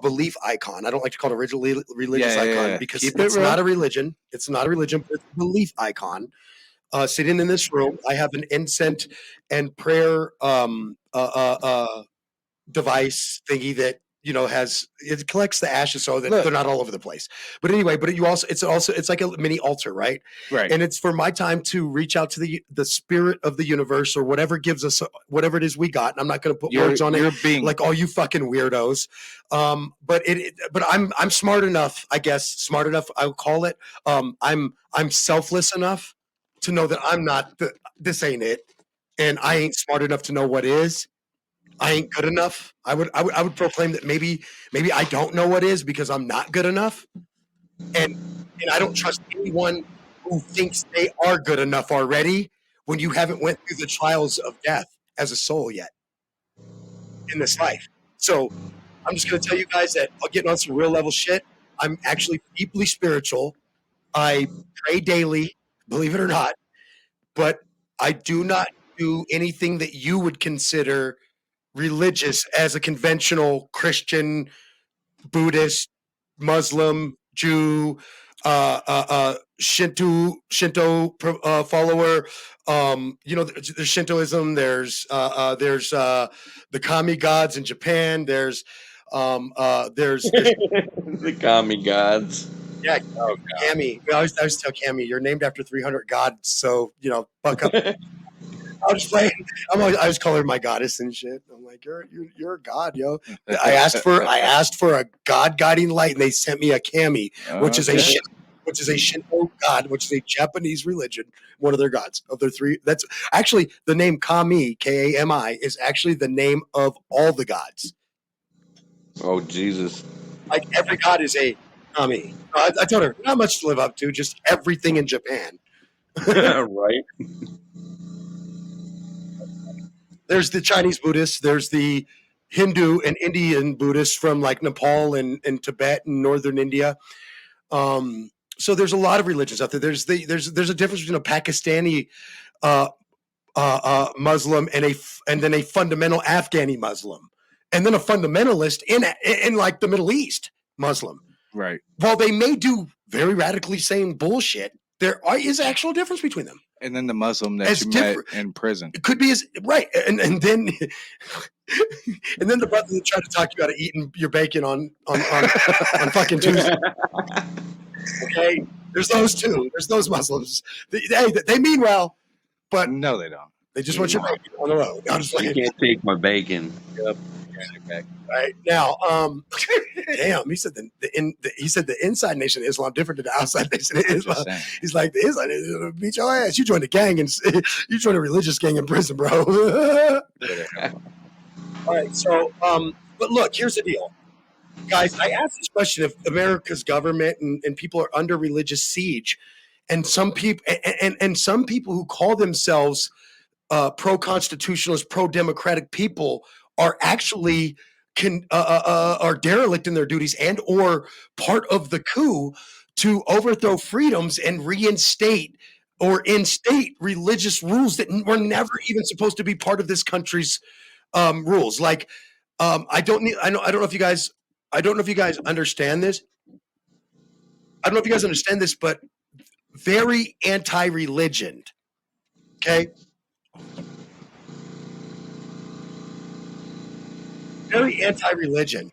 belief icon. I don't like to call it a religious icon because it's not a religion. It's not a religion, but it's a belief icon. Sitting in this room, I have an incense and prayer device thingy that it collects the ashes so that they're not all over the place. But anyway, it's like a mini altar, right?
Right.
And it's for my time to reach out to the spirit of the universe or whatever gives us whatever it is we got. And I'm not going to put words on it like all you fucking weirdos. But I'm smart enough, I guess, I would call it. I'm selfless enough to know that I'm not this ain't it, and I ain't smart enough to know what is. I ain't good enough. I would proclaim that maybe I don't know what is because I'm not good enough, and I don't trust anyone who thinks they are good enough already when you haven't went through the trials of death as a soul yet in this life. So I'm just going to tell you guys that getting on some real level shit. I'm actually deeply spiritual. I pray daily, believe it or not, but I do not do anything that you would consider religious as a conventional Christian, Buddhist, Muslim, Jew, Shinto follower. There's Shintoism. There's the kami gods in Japan. There's
the kami gods.
Yeah, Cammy. I always tell Cammy, you're named after 300 gods, so buck up. I was playing. I was calling her my goddess and shit. I'm like, you're a god, yo. I asked for a god guiding light, and they sent me a kami, which is a Shinto god, which is a Japanese religion, one of their gods of their three. That's actually the name Kami, Kami, is actually the name of all the gods.
Oh Jesus!
Like every god is a Kami. I told her not much to live up to, just everything in Japan.
Right.
There's the Chinese Buddhists. There's the Hindu and Indian Buddhists from like Nepal and Tibet and northern India. So there's a lot of religions out there. There's a difference between a Pakistani Muslim and then a fundamental Afghani Muslim, and then a fundamentalist in like the Middle East Muslim.
Right.
While they may do very radically same bullshit, there is actual difference between them.
And then the Muslim that you met in prison.
It could be right. And then and then the brother that tried to talk you out of eating your bacon on fucking Tuesday. Okay. There's those two. There's those Muslims. They mean well, but
no, they don't.
They just want your bacon on the road. I'm just
you can't take my bacon.
Yep.
Right now, damn, he said the inside nation of Islam different than the outside nation of Islam. He's like, the inside nation will beat your ass. You joined a gang and you joined a religious gang in prison, bro. All right, so but look, here's the deal. Guys, I asked this question if America's government and people are under religious siege, and some people and some people who call themselves pro-constitutionalist, pro-democratic people are actually are derelict in their duties and or part of the coup to overthrow freedoms and reinstate or in-state religious rules that were never even supposed to be part of this country's rules. Like, I don't know if you guys understand this. I don't know if you guys understand this, but very anti-religion. Okay, very anti-religion.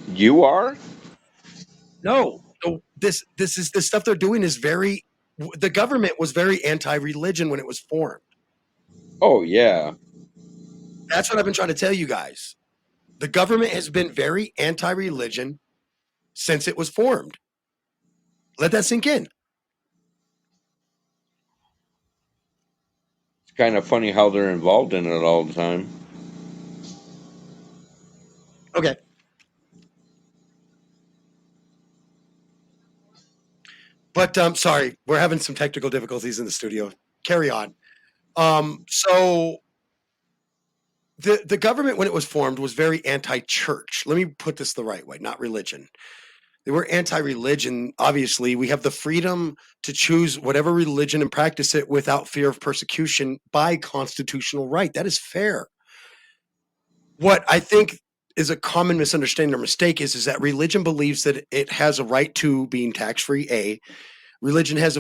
You are?
No, this is the stuff they're doing is very. The government was very anti-religion when it was formed.
Oh yeah.
That's what I've been trying to tell you guys. The government has been very anti-religion since it was formed. Let that sink in.
It's kind of funny how they're involved in it all the time.
Okay. But sorry, we're having some technical difficulties in the studio. Carry on. So the government, when it was formed, was very anti-church. Let me put this the right way, not religion. They were anti-religion. Obviously, we have the freedom to choose whatever religion and practice it without fear of persecution by constitutional right. That is fair. What I think is a common misunderstanding or mistake is that religion believes that it has a right to being tax-free. Religion has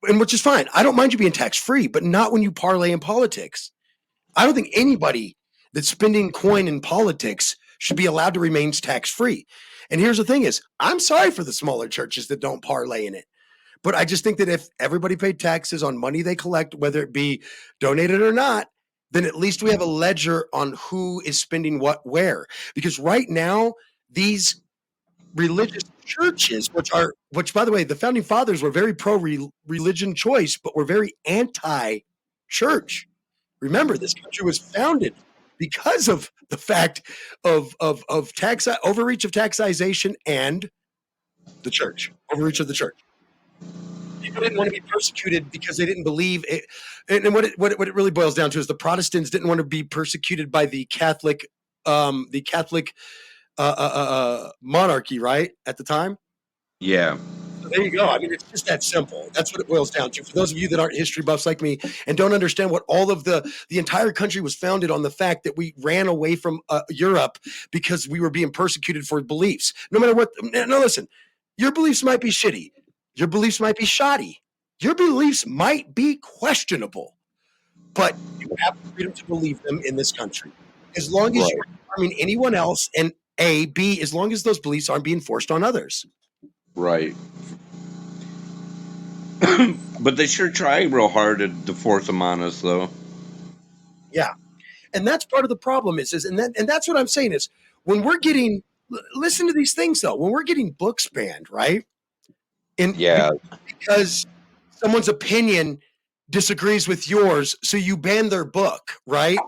and which is fine. I don't mind you being tax-free, but not when you parlay in politics. I don't think anybody that's spending coin in politics should be allowed to remain tax-free. And here's the thing is, I'm sorry for the smaller churches that don't parlay in it. But I just think that if everybody paid taxes on money they collect, whether it be donated or not, then at least we have a ledger on who is spending what where. Because right now, these religious churches, which by the way, the founding fathers were very pro religion choice, but were very anti church. Remember, this country was founded because of the fact of tax overreach of taxation and the church, overreach of the church. People didn't want to be persecuted because they didn't believe it. And what it really boils down to is the Protestants didn't want to be persecuted by the Catholic monarchy, right, at the time.
Yeah.
So there you go. I mean, it's just that simple. That's what it boils down to. For those of you that aren't history buffs like me and don't understand what all of the entire country was founded on, the fact that we ran away from Europe because we were being persecuted for beliefs. No matter what. No, listen. Your beliefs might be shitty. Your beliefs might be shoddy. Your beliefs might be questionable, but you have the freedom to believe them in this country. As long as you're harming anyone else, and A, B, as long as those beliefs aren't being forced on others.
Right. But they sure try real hard to force them on us, though.
Yeah. And that's part of the problem and that's what I'm saying is when we're getting, listen to these things though, when we're getting books banned, right? Because someone's opinion disagrees with yours, so you ban their book, right?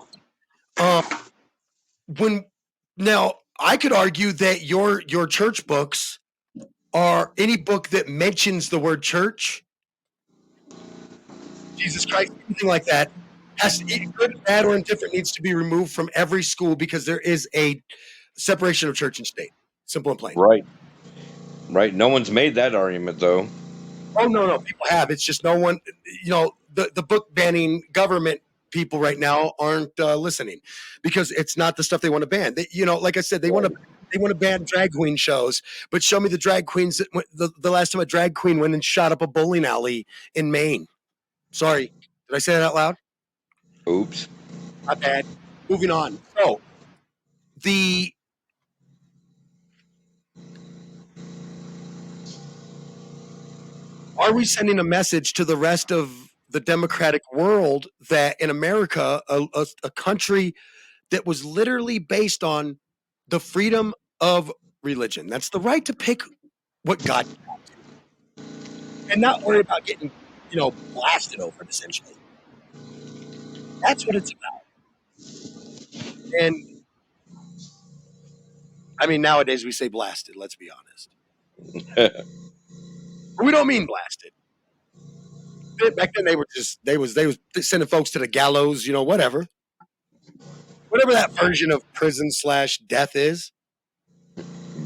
Now I could argue that your church books are any book that mentions the word church, Jesus Christ, anything like that, has good, bad, or indifferent needs to be removed from every school because there is a separation of church and state. Simple and plain.
Right. Right. No one's made that argument, though.
Oh, no. People have. It's just no one, the book banning government people right now aren't listening because it's not the stuff they want to ban. Like I said, they want to ban drag queen shows, but show me the drag queens the last time a drag queen went and shot up a bowling alley in Maine. Sorry. Did I say that out loud?
Oops.
Not bad. Moving on. So are we sending a message to the rest of the democratic world that in America, a country that was literally based on the freedom of religion, that's the right to pick what God you want to, and not worry about getting, blasted over it, essentially. That's what it's about. And I mean, nowadays we say blasted, let's be honest. We don't mean blasted. Back then they was sending folks to the gallows, whatever that version of prison / death is.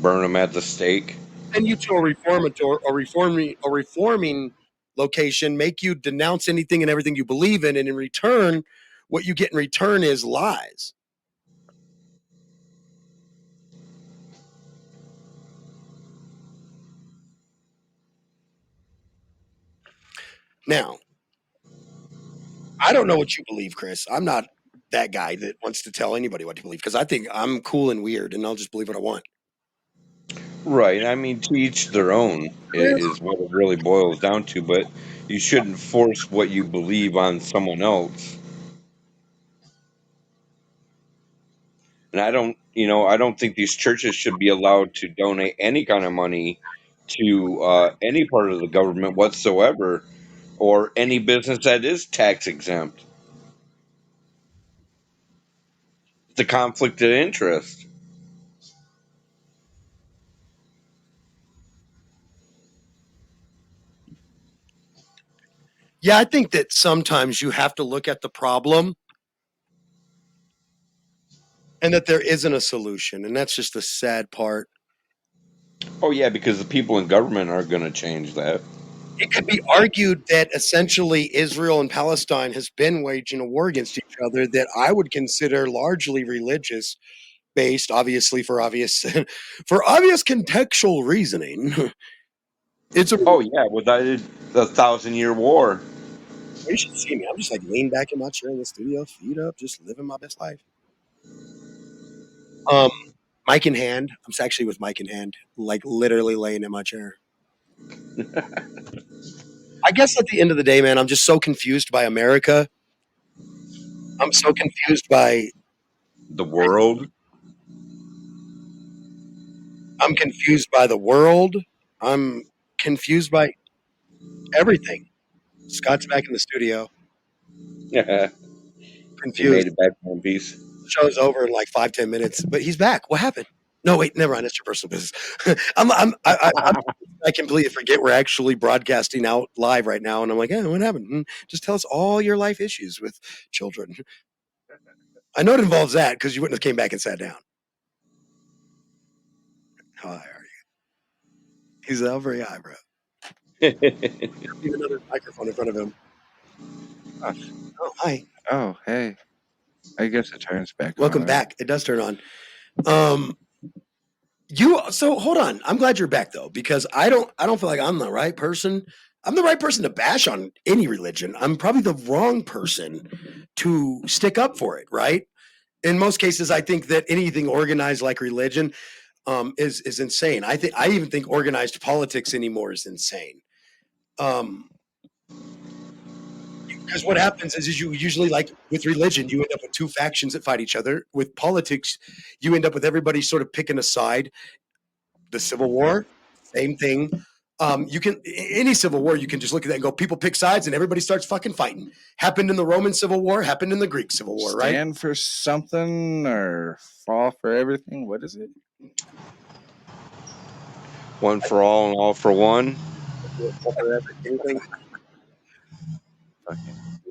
burn them at the stake.
Send you to a reforming location, make you denounce anything and everything you believe in, and in return, what you get in return is lies. Now, I don't know what you believe, Chris. I'm not that guy that wants to tell anybody what to believe because I think I'm cool and weird and I'll just believe what I want.
Right. I mean, to each their own is what it really boils down to. But you shouldn't force what you believe on someone else. And I don't think these churches should be allowed to donate any kind of money to any part of the government whatsoever, or any business that is tax exempt. The conflict of interest.
Yeah, I think that sometimes you have to look at the problem and that there isn't a solution. And that's just the sad part.
Oh yeah, because the people in government aren't going to change that.
It could be argued that essentially Israel and Palestine has been waging a war against each other that I would consider largely religious based, obviously for obvious for obvious contextual reasoning. It's a
Oh yeah, without the 1,000-year war.
You should see me. I'm just like leaning back in my chair in the studio, feet up, just living my best life. Mic in hand. I'm actually with mic in hand, like literally laying in my chair. I guess at the end of the day, man, I'm just so confused by America. I'm so confused by
the world.
I'm confused by the world. I'm confused by everything. Scott's back in the studio.
Yeah. He
Confused.
made it back in one piece.
Show's over in like 5-10 minutes, but he's back. What happened? No, wait, never mind. That's your personal business. I completely forget we're actually broadcasting out live right now, and I'm like, what happened? Just tell us all your life issues with children. I know it involves that because you wouldn't have came back and sat down. How high are you? He's very high, bro. Even another microphone in front of him. Oh, hi.
Oh, hey. I guess it turns back.
Welcome back. It does turn on. So hold on. I'm glad you're back though, because I don't feel like I'm the right person. I'm the right person to bash on any religion. I'm probably the wrong person to stick up for it, right? In most cases, I think that anything organized like religion is insane. I even think organized politics anymore is insane. Because what happens is you usually, like with religion, you end up with two factions that fight each other. With politics, you end up with everybody sort of picking a side. The Civil War, same thing. You can any civil war, you can just look at that and go, people pick sides and everybody starts fucking fighting. Happened in the Roman Civil War, happened in the Greek Civil War, right?
Stand for something or fall for everything. What is it?
One for all and all for one.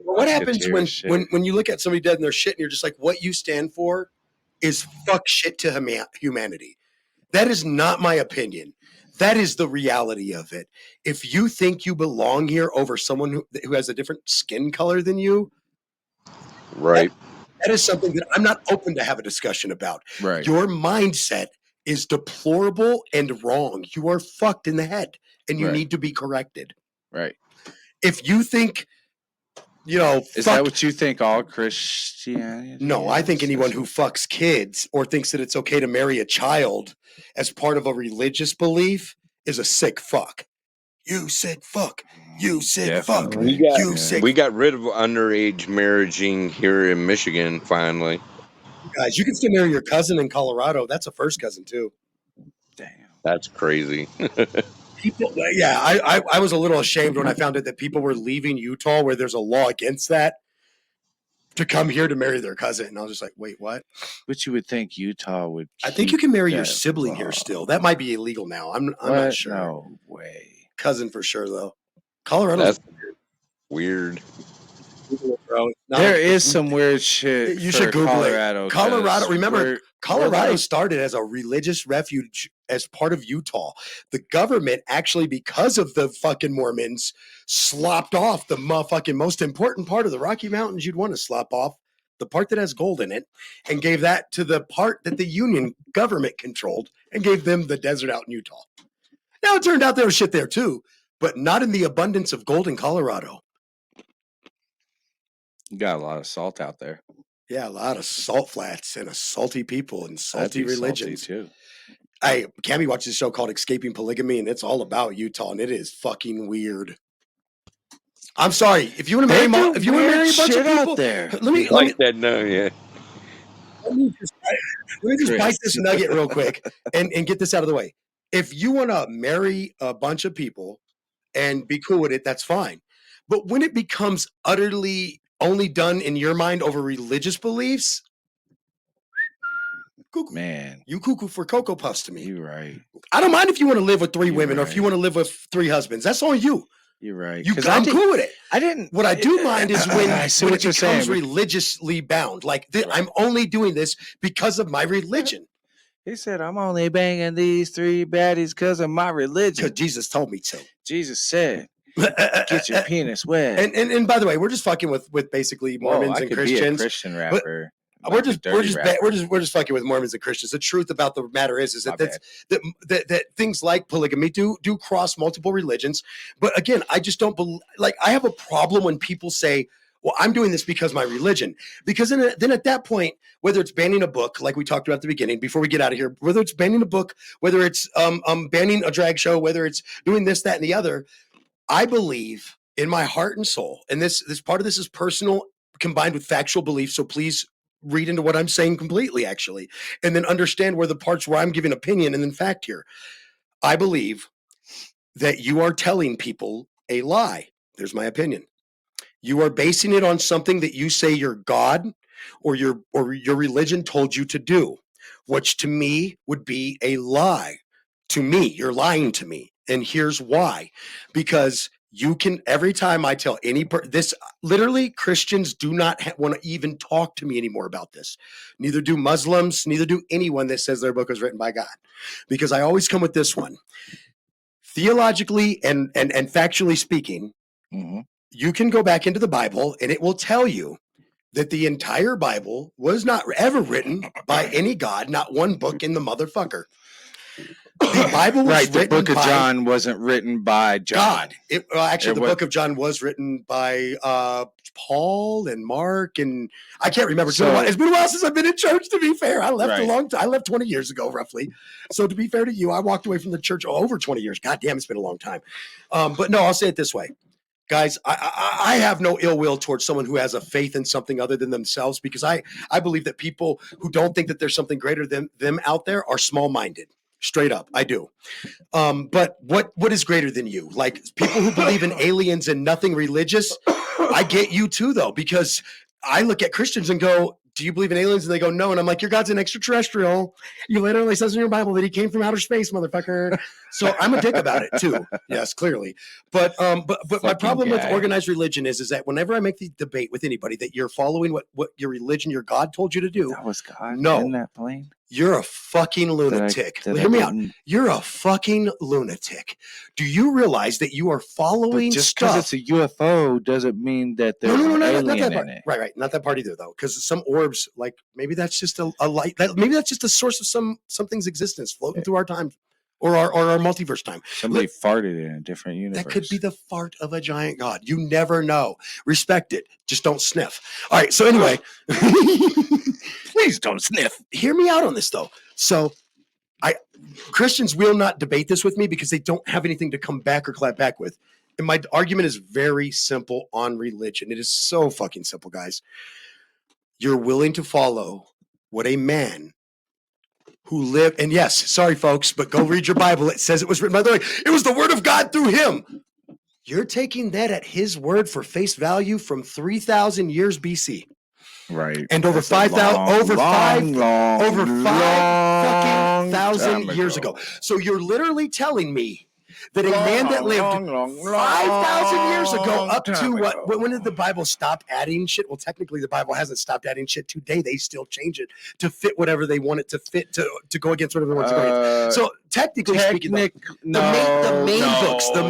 What happens when you look at somebody dead and they're shit and you're just like, what you stand for is fuck shit to humanity. That is not my opinion. That is the reality of it. If you think you belong here over someone who has a different skin color than you,
right?
That is something that I'm not open to have a discussion about.
Right.
Your mindset is deplorable and wrong. You are fucked in the head, and you need to be corrected.
Right.
If you think,
is that what you think all Christianity?
No, I think anyone who fucks kids or thinks that it's okay to marry a child as part of a religious belief is a sick fuck. You sick fuck. You sick fuck.
We got rid of underage marriaging here in Michigan finally.
Guys, you can still marry your cousin in Colorado. That's a first cousin too.
Damn.
That's crazy.
People, yeah, I was a little ashamed when I found out that people were leaving Utah where there's a law against that to come here to marry their cousin. And I was just like, wait, what?
But you would think Utah would.
I think you can marry your sibling here still. That might be illegal now. I'm not sure.
No way.
Cousin for sure though. Colorado's
That's weird.
bro.
There is some weird shit.
You should Google
Colorado.
it. Colorado. Remember, Colorado
like,
started as a religious refuge as part of Utah. The government actually, because of the fucking Mormons, slopped off the motherfucking most important part of the Rocky Mountains you'd want to slop off, the part that has gold in it, and gave that to the part that the Union government controlled and gave them the desert out in Utah. Now, it turned out there was shit there too, but not in the abundance of gold in Colorado.
You got a lot of salt out there.
Yeah, a lot of salt flats and a salty people and salty religions.
Salty too.
Cammy watches a show called Escaping Polygamy, and it's all about Utah, and it is fucking weird. I'm sorry. If you want to marry, if you want to marry a bunch of people,
there.
let me
that. No, yeah.
Let me just bite this nugget real quick and get this out of the way. If you want to marry a bunch of people and be cool with it, that's fine. But when it becomes utterly only done in your mind over religious beliefs, cuckoo.
Man,
you cuckoo for Cocoa Puffs to me.
You're right.
I don't mind if you want to live with three women or if you want to live with 3 husbands. That's on you.
You're right.
I'm cool with it.
I didn't.
What I do mind is when
I see
it
what you're
becomes
saying.
religiously bound. Like I'm only doing this because of my religion.
He said, "I'm only banging these 3 baddies because of my religion."
Because Jesus told me to.
Jesus said, "Get your penis wet."
And by the way, we're just fucking with basically Mormons
I
and
could
Christians.
Be a Christian rapper.
We're just fucking with Mormons and Christians. The truth about the matter is that things like polygamy do cross multiple religions. But again, I just don't believe. Like, I have a problem when people say, "Well, I'm doing this because my religion." Because then at that point, whether it's banning a book, like we talked about at the beginning, before we get out of here, whether it's banning a book, whether it's banning a drag show, whether it's doing this, that, and the other, I believe in my heart and soul, and this part of this is personal combined with factual belief. So please read into what I'm saying completely, actually, and then understand where the parts where I'm giving opinion and then fact here. I believe that you are telling people a lie. There's my opinion. You are basing it on something that you say your God or your religion told you to do, which to me would be a lie. To me, you're lying to me. And here's why. Because you can, every time I tell this, literally Christians do not want to even talk to me anymore about this. Neither do Muslims, neither do anyone that says their book was written by God. Because I always come with this one. Theologically and factually speaking, you can go back into the Bible and it will tell you that the entire Bible was not ever written by any God, not one book in the motherfucker. The Bible was
right. The
written
book of
by
John wasn't written by John.
God. Actually, the book of John was written by Paul and Mark, and I can't remember. It's been a while since I've been in church. To be fair, I left a long time. I left 20 years ago, roughly. So to be fair to you, I walked away from the church over 20 years. God damn, it's been a long time. But no, I'll say it this way. Guys, I have no ill will towards someone who has a faith in something other than themselves, because I believe that people who don't think that there's something greater than them out there are small-minded. Straight up, I do. But what is greater than you? Like, people who believe in aliens and nothing religious, I get you too, though, because I look at Christians and go, "Do you believe in aliens?" And they go, "No." And I'm like, "Your God's an extraterrestrial. You literally says in your Bible that he came from outer space, motherfucker." So I'm a dick about it too. Yes, clearly. But my problem with organized religion is that whenever I make the debate with anybody that you're following what your religion, your God told you to do,
that was God.
No,
in that plane.
You're a fucking lunatic. Hear me out. You're a fucking lunatic. Do you realize that you are following
just
stuff?
Just because it's a UFO doesn't mean that there's
no,
an alien
not that part.
in it.
Right. Not that part either, though. Because some orbs, like maybe that's just a light. Maybe that's just a source of something's existence floating through our time, or our multiverse time.
Somebody farted in a different universe.
That could be the fart of a giant god. You never know. Respect it. Just don't sniff. All right. So anyway.
Please don't sniff.
Hear me out on this, though. So Christians will not debate this with me because they don't have anything to come back or clap back with. And my argument is very simple on religion. It is so fucking simple, guys. You're willing to follow what a man who lived, and yes, sorry, folks, but go read your Bible. It says it was written by the way. It was the word of God through him. You're taking that at his word for face value from 3,000 years BC.
Right.
And over 5,000, over 5,000 years ago. So you're literally telling me that a man that lived
long,
5,000 years ago
long
up to
time
what?
ago.
When did the Bible stop adding shit? Well, technically, the Bible hasn't stopped adding shit. Today, they still change it to fit whatever they want it to fit to go against whatever they want it to go against. So technically speaking, though, the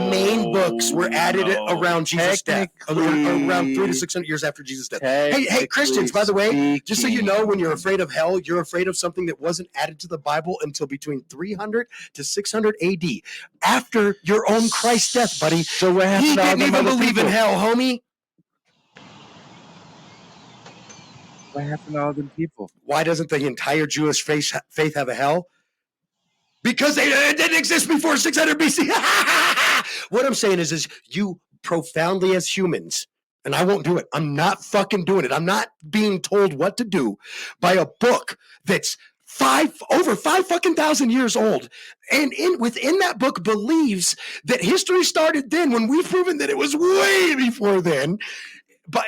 main books were added around Jesus' death, around 300 to 600 years after Jesus' death. Hey, Christians, by the way, just so you know, when you're afraid of hell, you're afraid of something that wasn't added to the Bible until between 300 to 600 AD, after your own Christ's death, buddy.
So what happened?
He
to all
didn't
them
even
other
believe in
people?
hell, homie.
What happened to all them people?
Why doesn't the entire Jewish faith have a hell? Because it didn't exist before 600 BC. What I'm saying is you profoundly as humans, and I won't do it. I'm not fucking doing it. I'm not being told what to do by a book that's over 5,000 years old, and within that book believes that history started then, when we've proven that it was way before then.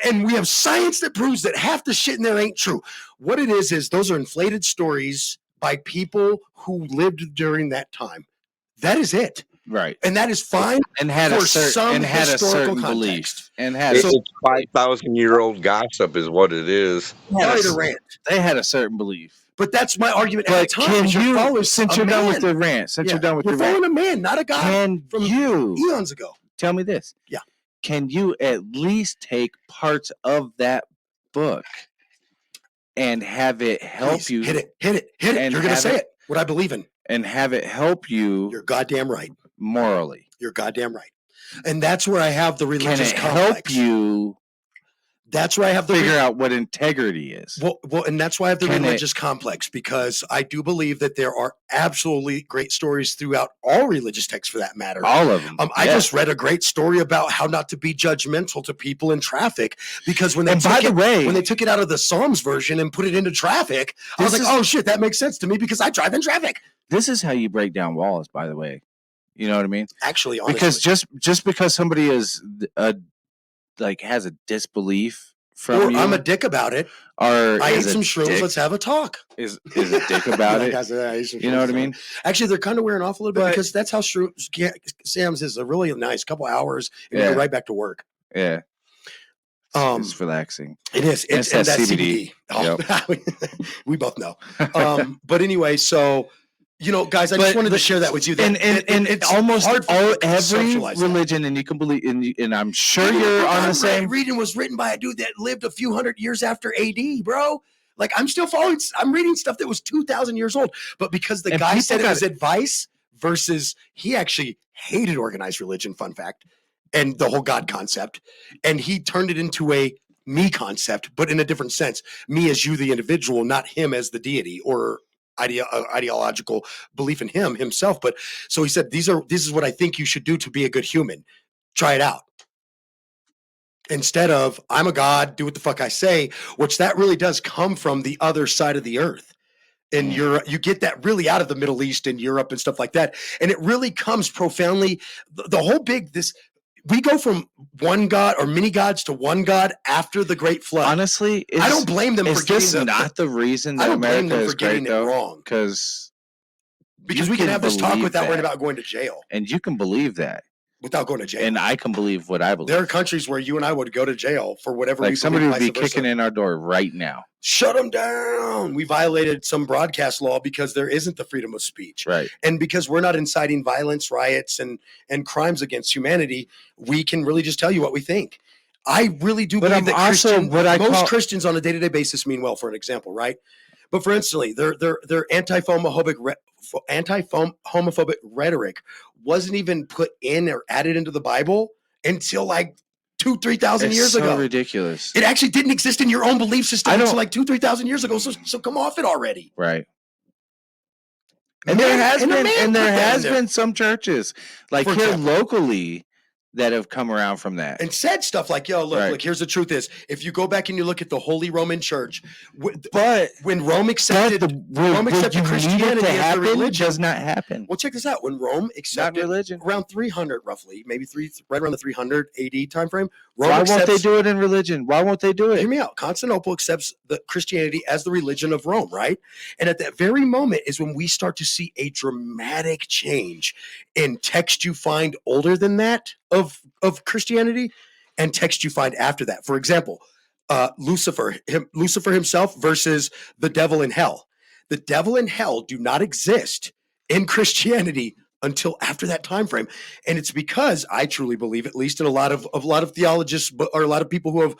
And we have science that proves that half the shit in there ain't true. What it is those are inflated stories by people who lived during that time. That is it.
Right.
And that is fine
And had
for
a certain
some
and had a
historical
certain
context.
belief. And had
It's 5,000-year-old gossip is what it is.
Sorry to rant.
They had a certain belief.
But that's my argument at the time.
Can
is you're
you,
following
since
a
you're done with
man.
the rant, since
Yeah,
you're done with
you're
the rant,
following a man, not a God
can
from
you
eons ago.
tell me this?
Yeah.
Can you at least take parts of that book and have it help
Please,
you?
hit it. You're going to say it. What I believe in.
And have it help you.
You're goddamn right.
Morally.
You're goddamn right. And that's where I have the religious
Can it
complex.
help you?
That's where I have the
figure out what integrity is.
Well, and that's why I have the religious complex, because I do believe that there are absolutely great stories throughout all religious texts, for that matter.
All of them.
I just read a great story about how not to be judgmental to people in traffic, because when they when they took it out of the Psalms version and put it into traffic, I was like, oh shit, that makes sense to me because I drive in traffic.
This is how you break down walls, by the way. You know what I mean?
Actually, honestly.
Because just because somebody is has a disbelief from you,
I'm a dick about it.
Or
I ate some shrooms. Let's have a talk.
Is a dick about it? You know what I mean?
Actually, they're kind of wearing off a little bit because that's how shrooms. Sam's is a really nice couple hours, and you're right back to work.
Yeah. It's relaxing.
It is.
It's that CBD.
Oh, yep. We both know. But anyway, so. You know, guys, I just wanted to share that with you.
And it's almost every religion, and you can believe, and I'm sure you're on the same.
Reading was written by a dude that lived a few hundred years after AD, bro. Like, I'm still following. I'm reading stuff that was 2,000 years old, but because the guy said it was advice versus he actually hated organized religion. Fun fact, and the whole God concept, and he turned it into a me concept, but in a different sense. Me as you, the individual, not him as the deity or ideological belief in himself. But so he said, this is what I think you should do to be a good human. Try it out. Instead of, I'm a god, do what the fuck I say, which that really does come from the other side of the earth. And you get that really out of the Middle East and Europe and stuff like that. And it really comes profoundly, the whole we go from one god or many gods to one god after the Great Flood.
Honestly,
I don't blame them for getting
not the reason that America is great, though, wrong. Because
we can have this talk without worrying about going to jail.
And you can believe that.
Without going to jail.
And I can believe what I believe.
There are countries where you and I would go to jail for whatever reason.
Somebody would be kicking in our door right now.
Shut them down. We violated some broadcast law because there isn't the freedom of speech.
Right.
And because we're not inciting violence, riots, and crimes against humanity, we can really just tell you what we think. I really do believe that most Christians on a day-to-day basis mean well, for an example, right? But for instance, their anti-homophobic rhetoric wasn't even put in or added into the Bible until like 2,000-3,000 years ago.
So ridiculous.
It actually didn't exist in your own belief system until like 2,000-3,000 years ago. So come off it already.
Right. And there has been some churches like here locally that have come around from that.
And said stuff like, yo, look, here's the truth is, if you go back and you look at the Holy Roman Church,
but
when Rome accepted Christianity as the religion,
does not happen.
Well, check this out. When Rome accepted
religion.
around 300, roughly, maybe right around the 300 AD time frame,
Why won't they do it in religion? Why won't they do it?
Hear me out. Constantinople accepts the Christianity as the religion of Rome, right? And at that very moment is when we start to see a dramatic change in text you find older than that of Christianity and text you find after that. For example, Lucifer himself versus the devil in hell. The devil and hell do not exist in Christianity until after that time frame, and it's because I truly believe, at least in a lot of theologists or a lot of people who have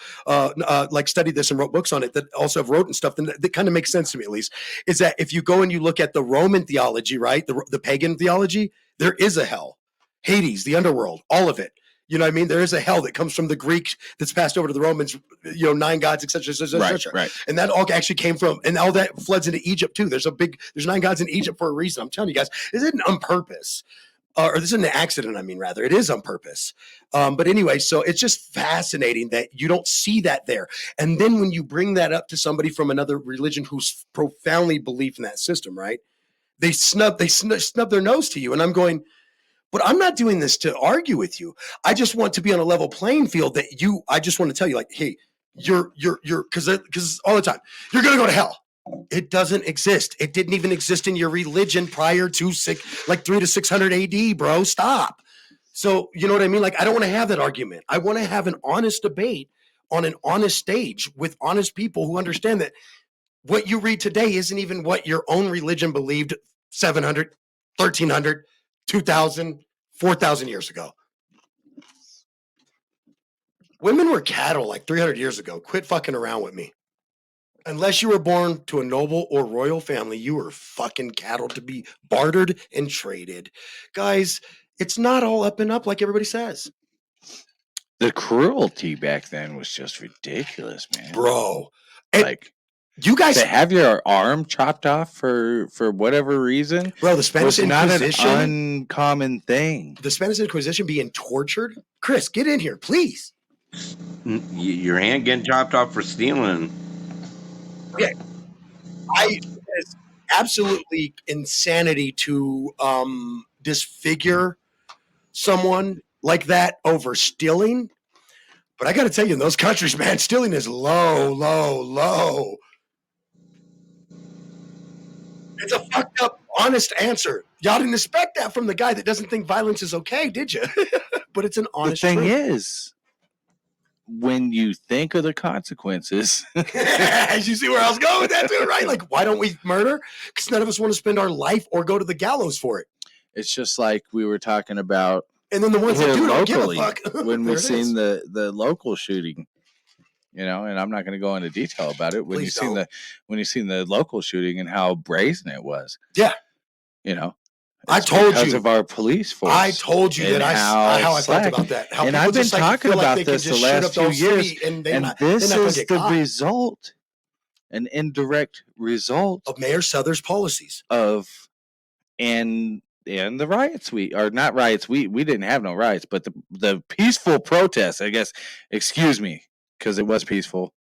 like studied this and wrote books on it that also have wrote and stuff, and that kind of makes sense to me, at least, is that if you go and you look at the Roman theology, right, the pagan theology, there is a hell, Hades, the underworld, all of it. You know what I mean? There is a hell that comes from the Greek that's passed over to the Romans, 9 gods, etc.
Right.
And that all actually came from, and all that floods into Egypt too. There's 9 gods in Egypt for a reason. I'm telling you guys, this isn't on purpose. Or this isn't an accident, rather. It is on purpose. But anyway, so it's just fascinating that you don't see that there. And then when you bring that up to somebody from another religion who's profoundly believed in that system, right? They snub their nose to you. And I'm going, but I'm not doing this to argue with you. I just want to be on a level playing field I just want to tell you, like, hey, you're because all the time, you're going to go to hell. It doesn't exist. It didn't even exist in your religion prior to 300 to 600 AD, bro. Stop. So, you know what I mean? Like, I don't want to have that argument. I want to have an honest debate on an honest stage with honest people who understand that what you read today isn't even what your own religion believed 700, 1300, 2,000, 4,000 years ago. Women were cattle like 300 years ago. Quit fucking around with me. Unless you were born to a noble or royal family, you were fucking cattle to be bartered and traded. Guys, it's not all up and up like everybody says.
The cruelty back then was just ridiculous, man.
Bro.
Like,
you guys
to have your arm chopped off for whatever reason,
bro, the Spanish Inquisition,
not an uncommon thing.
The Spanish Inquisition being tortured. Chris, get in here, please.
Your hand getting chopped off for stealing.
Yeah, it's absolutely insanity to disfigure someone like that over stealing. But I got to tell you, in those countries, man, stealing is low, low, low. It's a fucked up, honest answer. Y'all didn't expect that from the guy that doesn't think violence is okay, did you? But it's an honest
truth. The thing
truth.
is, when you think of the consequences,
you see where I was going with that too, right? Like, why don't we murder? Because none of us want to spend our life or go to the gallows for it.
It's just like we were talking about.
And then the ones that do don't give a fuck.
When we seen the local shooting, and I'm not going to go into detail about it. When you seen the local shooting and how brazen it was.
Yeah.
I
told you
because of our police force.
I told you that how I felt about that. How
and I've been talking about this the last few years, and this is the result, an indirect result
of Mayor Souther's policies
and the riots. We didn't have no riots, but the peaceful protests, I guess. Excuse me, because it was peaceful.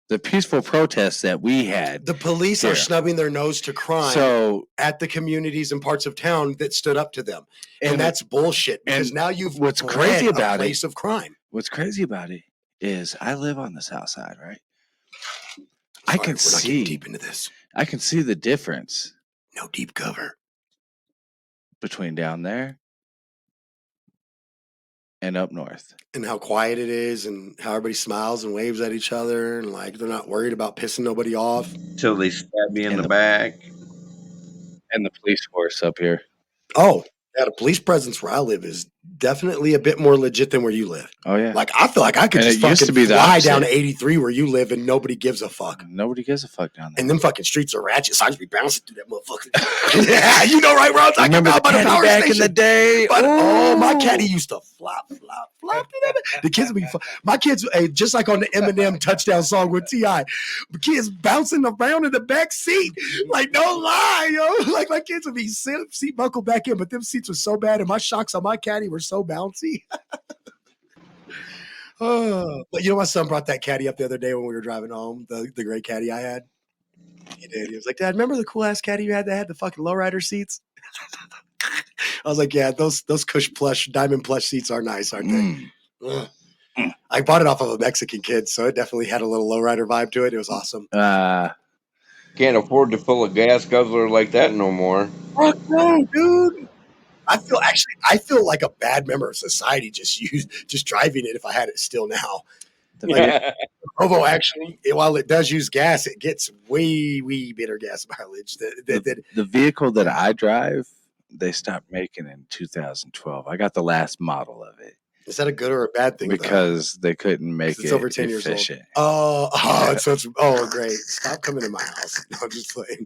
The peaceful protests that we had.
The police are snubbing their nose to crime at the communities and parts of town that stood up to them. And that's bullshit, because now you've
what's crazy about
a place of crime.
What's crazy about it is I live on the south side, right?
I can see deep into this.
I can see the difference.
No deep cover.
Between down there and up north.
And how quiet it is, and how everybody smiles and waves at each other, and like they're not worried about pissing nobody off.
Till they stab me in the back.
And the police force up here.
Oh, yeah, the police presence where I live is definitely a bit more legit than where you live.
Oh, yeah.
Like, I feel like I could just fucking fly down to 83 where you live and nobody gives a fuck.
Nobody gives a fuck down there.
And them fucking streets are ratchet, so I just be bouncing through that motherfucker. Yeah, you know right where I'm talking about by the power
back
station.
in the day.
But, my caddy used to flop. The kids would be my kids, just like on the Eminem touchdown song with T.I., kids bouncing around in the back seat. Like, no lie, yo. Like, my kids would be seat buckled back in, but them seats were so bad, and my shocks on my caddy were so bouncy. But you know, my son brought that caddy up the other day when we were driving home. The gray caddy I had. He did. He was like, "Dad, remember the cool ass caddy you had that had the fucking lowrider seats?" I was like, "Yeah, those Cush plush, diamond plush seats are nice, aren't they?" Ugh. I bought it off of a Mexican kid, so it definitely had a little lowrider vibe to it. It was awesome.
Can't afford to fill a gas guzzler like that no more.
Fuck no, dude. I feel like a bad member of society just driving it if I had it still now. Like, Volvo actually, while it does use gas, it gets way better gas mileage.
The vehicle that I drive, they stopped making in 2012. I got the last model of it.
Is that a good or a bad thing?
Because they couldn't make it
over 10 years old. Great. Stop coming to my house. No, I'm just playing.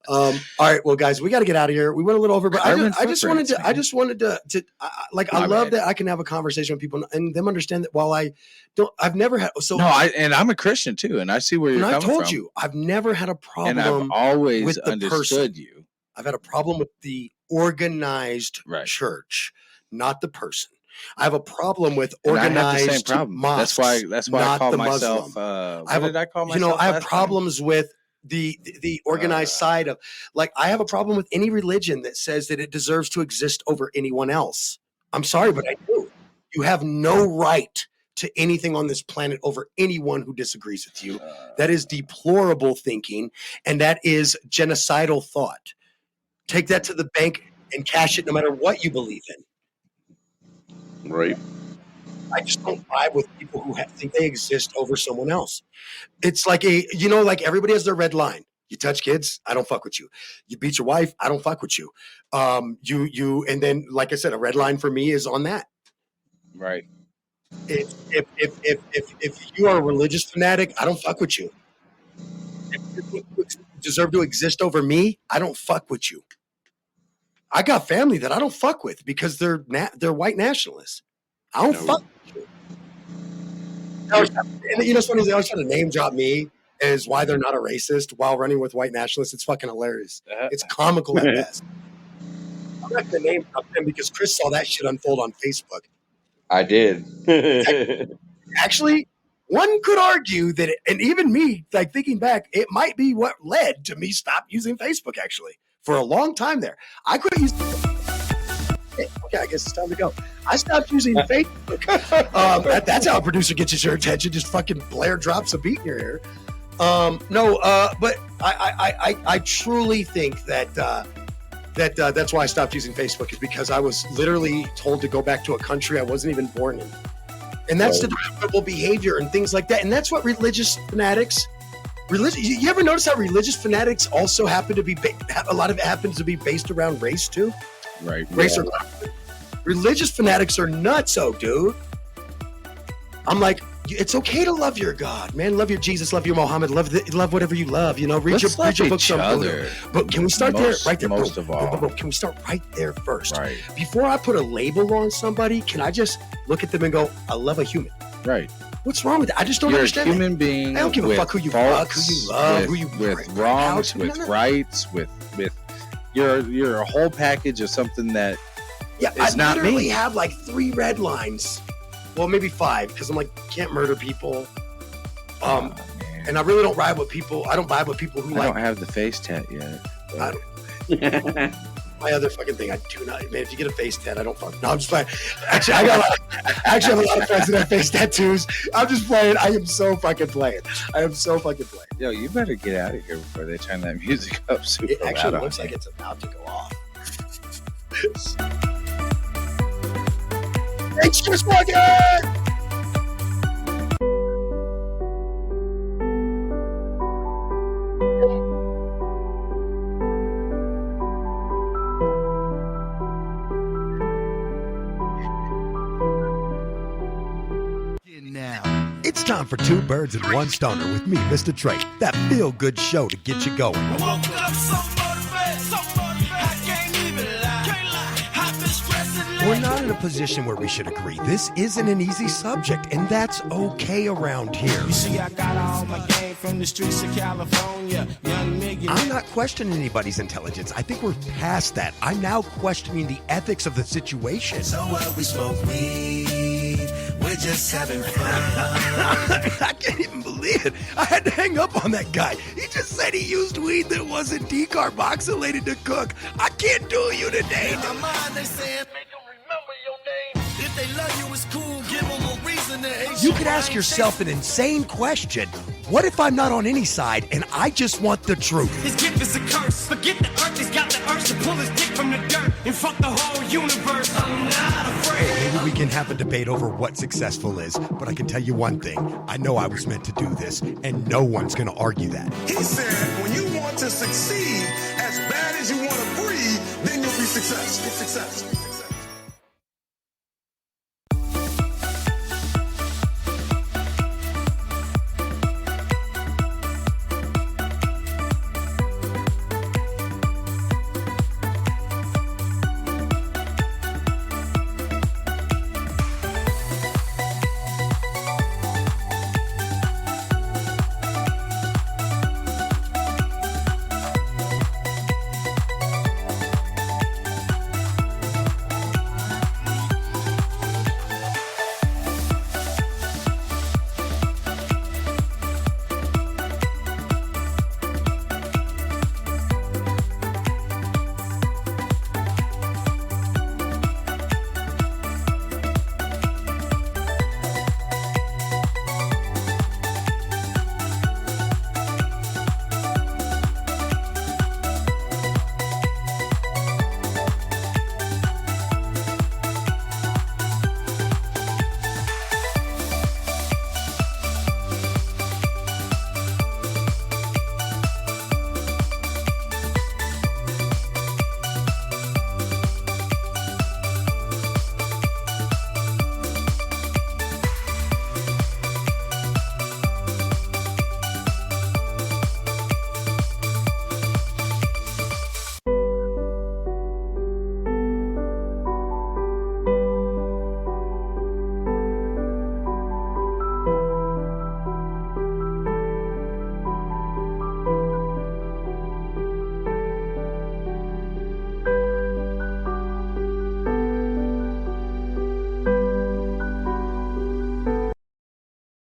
All right, well, guys, we got to get out of here. We went a little over, but I just wanted to I love that I can have a conversation with people and them understand that while I've never had
and I'm a Christian too, and I see where you're coming from.
I told you, I've never had a problem.
And I've always
with the
understood
person.
you.
I've had a problem with the organized church, not the person. I have a problem with organized.
I have the same problem.
Mosques,
that's why I call myself.
What did I call myself? I have problems with the organized side of, like, I have a problem with any religion that says that it deserves to exist over anyone else. I'm sorry, but I do. You have no right to anything on this planet over anyone who disagrees with you. That is deplorable thinking, and that is genocidal thought. Take that to the bank and cash it no matter what you believe in.
Right.
I just don't vibe with people who think they exist over someone else. It's like like everybody has their red line. You touch kids, I don't fuck with you. You beat your wife, I don't fuck with you. And then, like I said, a red line for me is on that.
Right.
If you are a religious fanatic, I don't fuck with you. If you deserve to exist over me, I don't fuck with you. I got family that I don't fuck with because they're white nationalists. I don't fuck with you. And you know, it's funny, they always try to name drop me as why they're not a racist while running with white nationalists. It's fucking hilarious. It's comical at best. I'm not going to name drop them because Chris saw that shit unfold on Facebook.
I did.
Actually, one could argue that, and even me, like thinking back, it might be what led to me stop using Facebook, actually. For a long time there. I quit using okay, I guess it's time to go. I stopped using Facebook. That's how a producer gets your attention. Just fucking Blair drops a beat in your ear. But I truly think that that's why I stopped using Facebook, is because I was literally told to go back to a country I wasn't even born in. And that's the despicable behavior and things like that. And that's what religious fanatics... You ever notice how religious fanatics also happen to be a lot of it happens to be based around race too?
Right.
Race or religious fanatics are nutso, dude. I'm like, it's okay to love your God, man. Love your Jesus, love your Muhammad, love whatever you love. You know, read your books on Buddha. But can we start there? Right there.
Most of all.
Can we start right there first?
Right.
Before I put a label on somebody, can I just look at them and go, I love a human?
Right.
What's wrong with that? I just don't understand.
You're a human being.
I don't give a fuck who you fuck, who you love, who you
with wrongs, with rights, with you're a whole package of something that is not me.
I literally have like 3 red lines. Well, maybe 5, because I'm like, can't murder people. And I really don't ride with people. I don't vibe with people who
I don't have the face tat yet.
I don't. My other fucking thing, I do not. Man, if you get a face tat, I don't fuck. No, I'm just playing. Actually, I have a lot of friends that have face tattoos. I'm just playing. I am so fucking playing.
Yo, you better get out of here before they turn that music up super loud.
It actually looks like it's about to go off. Thanks for fucking. It's time for 2 birds and 1 stoner with me, Mr. Trey. That feel-good show to get you going. We're not in a position where we should agree. This isn't an easy subject, and that's okay around here.
You see, I got all my game from the streets of California. Young nigga.
I'm not questioning anybody's intelligence. I think we're past that. I'm now questioning the ethics of the situation.
So we smoke weed. we're just having fun.
I can't even believe it. I had to hang up on that guy. He just said he used weed that wasn't decarboxylated to cook. I can't do you today.
In my mind, they saying, make them remember your name. If they love you, it's cool. Give them a reason to hate
You could ask yourself an insane question. What if I'm not on any side and I just want the truth?
His gift is a curse. Forget the earth, he's got the urge to pull his dick from the dirt and fuck the whole universe. I'm not afraid.
Maybe we can have a debate over what successful is, but I can tell you one thing. I know I was meant to do this, and no one's going to argue that.
He said, when you want to succeed as bad as you want to breathe, then you'll be successful.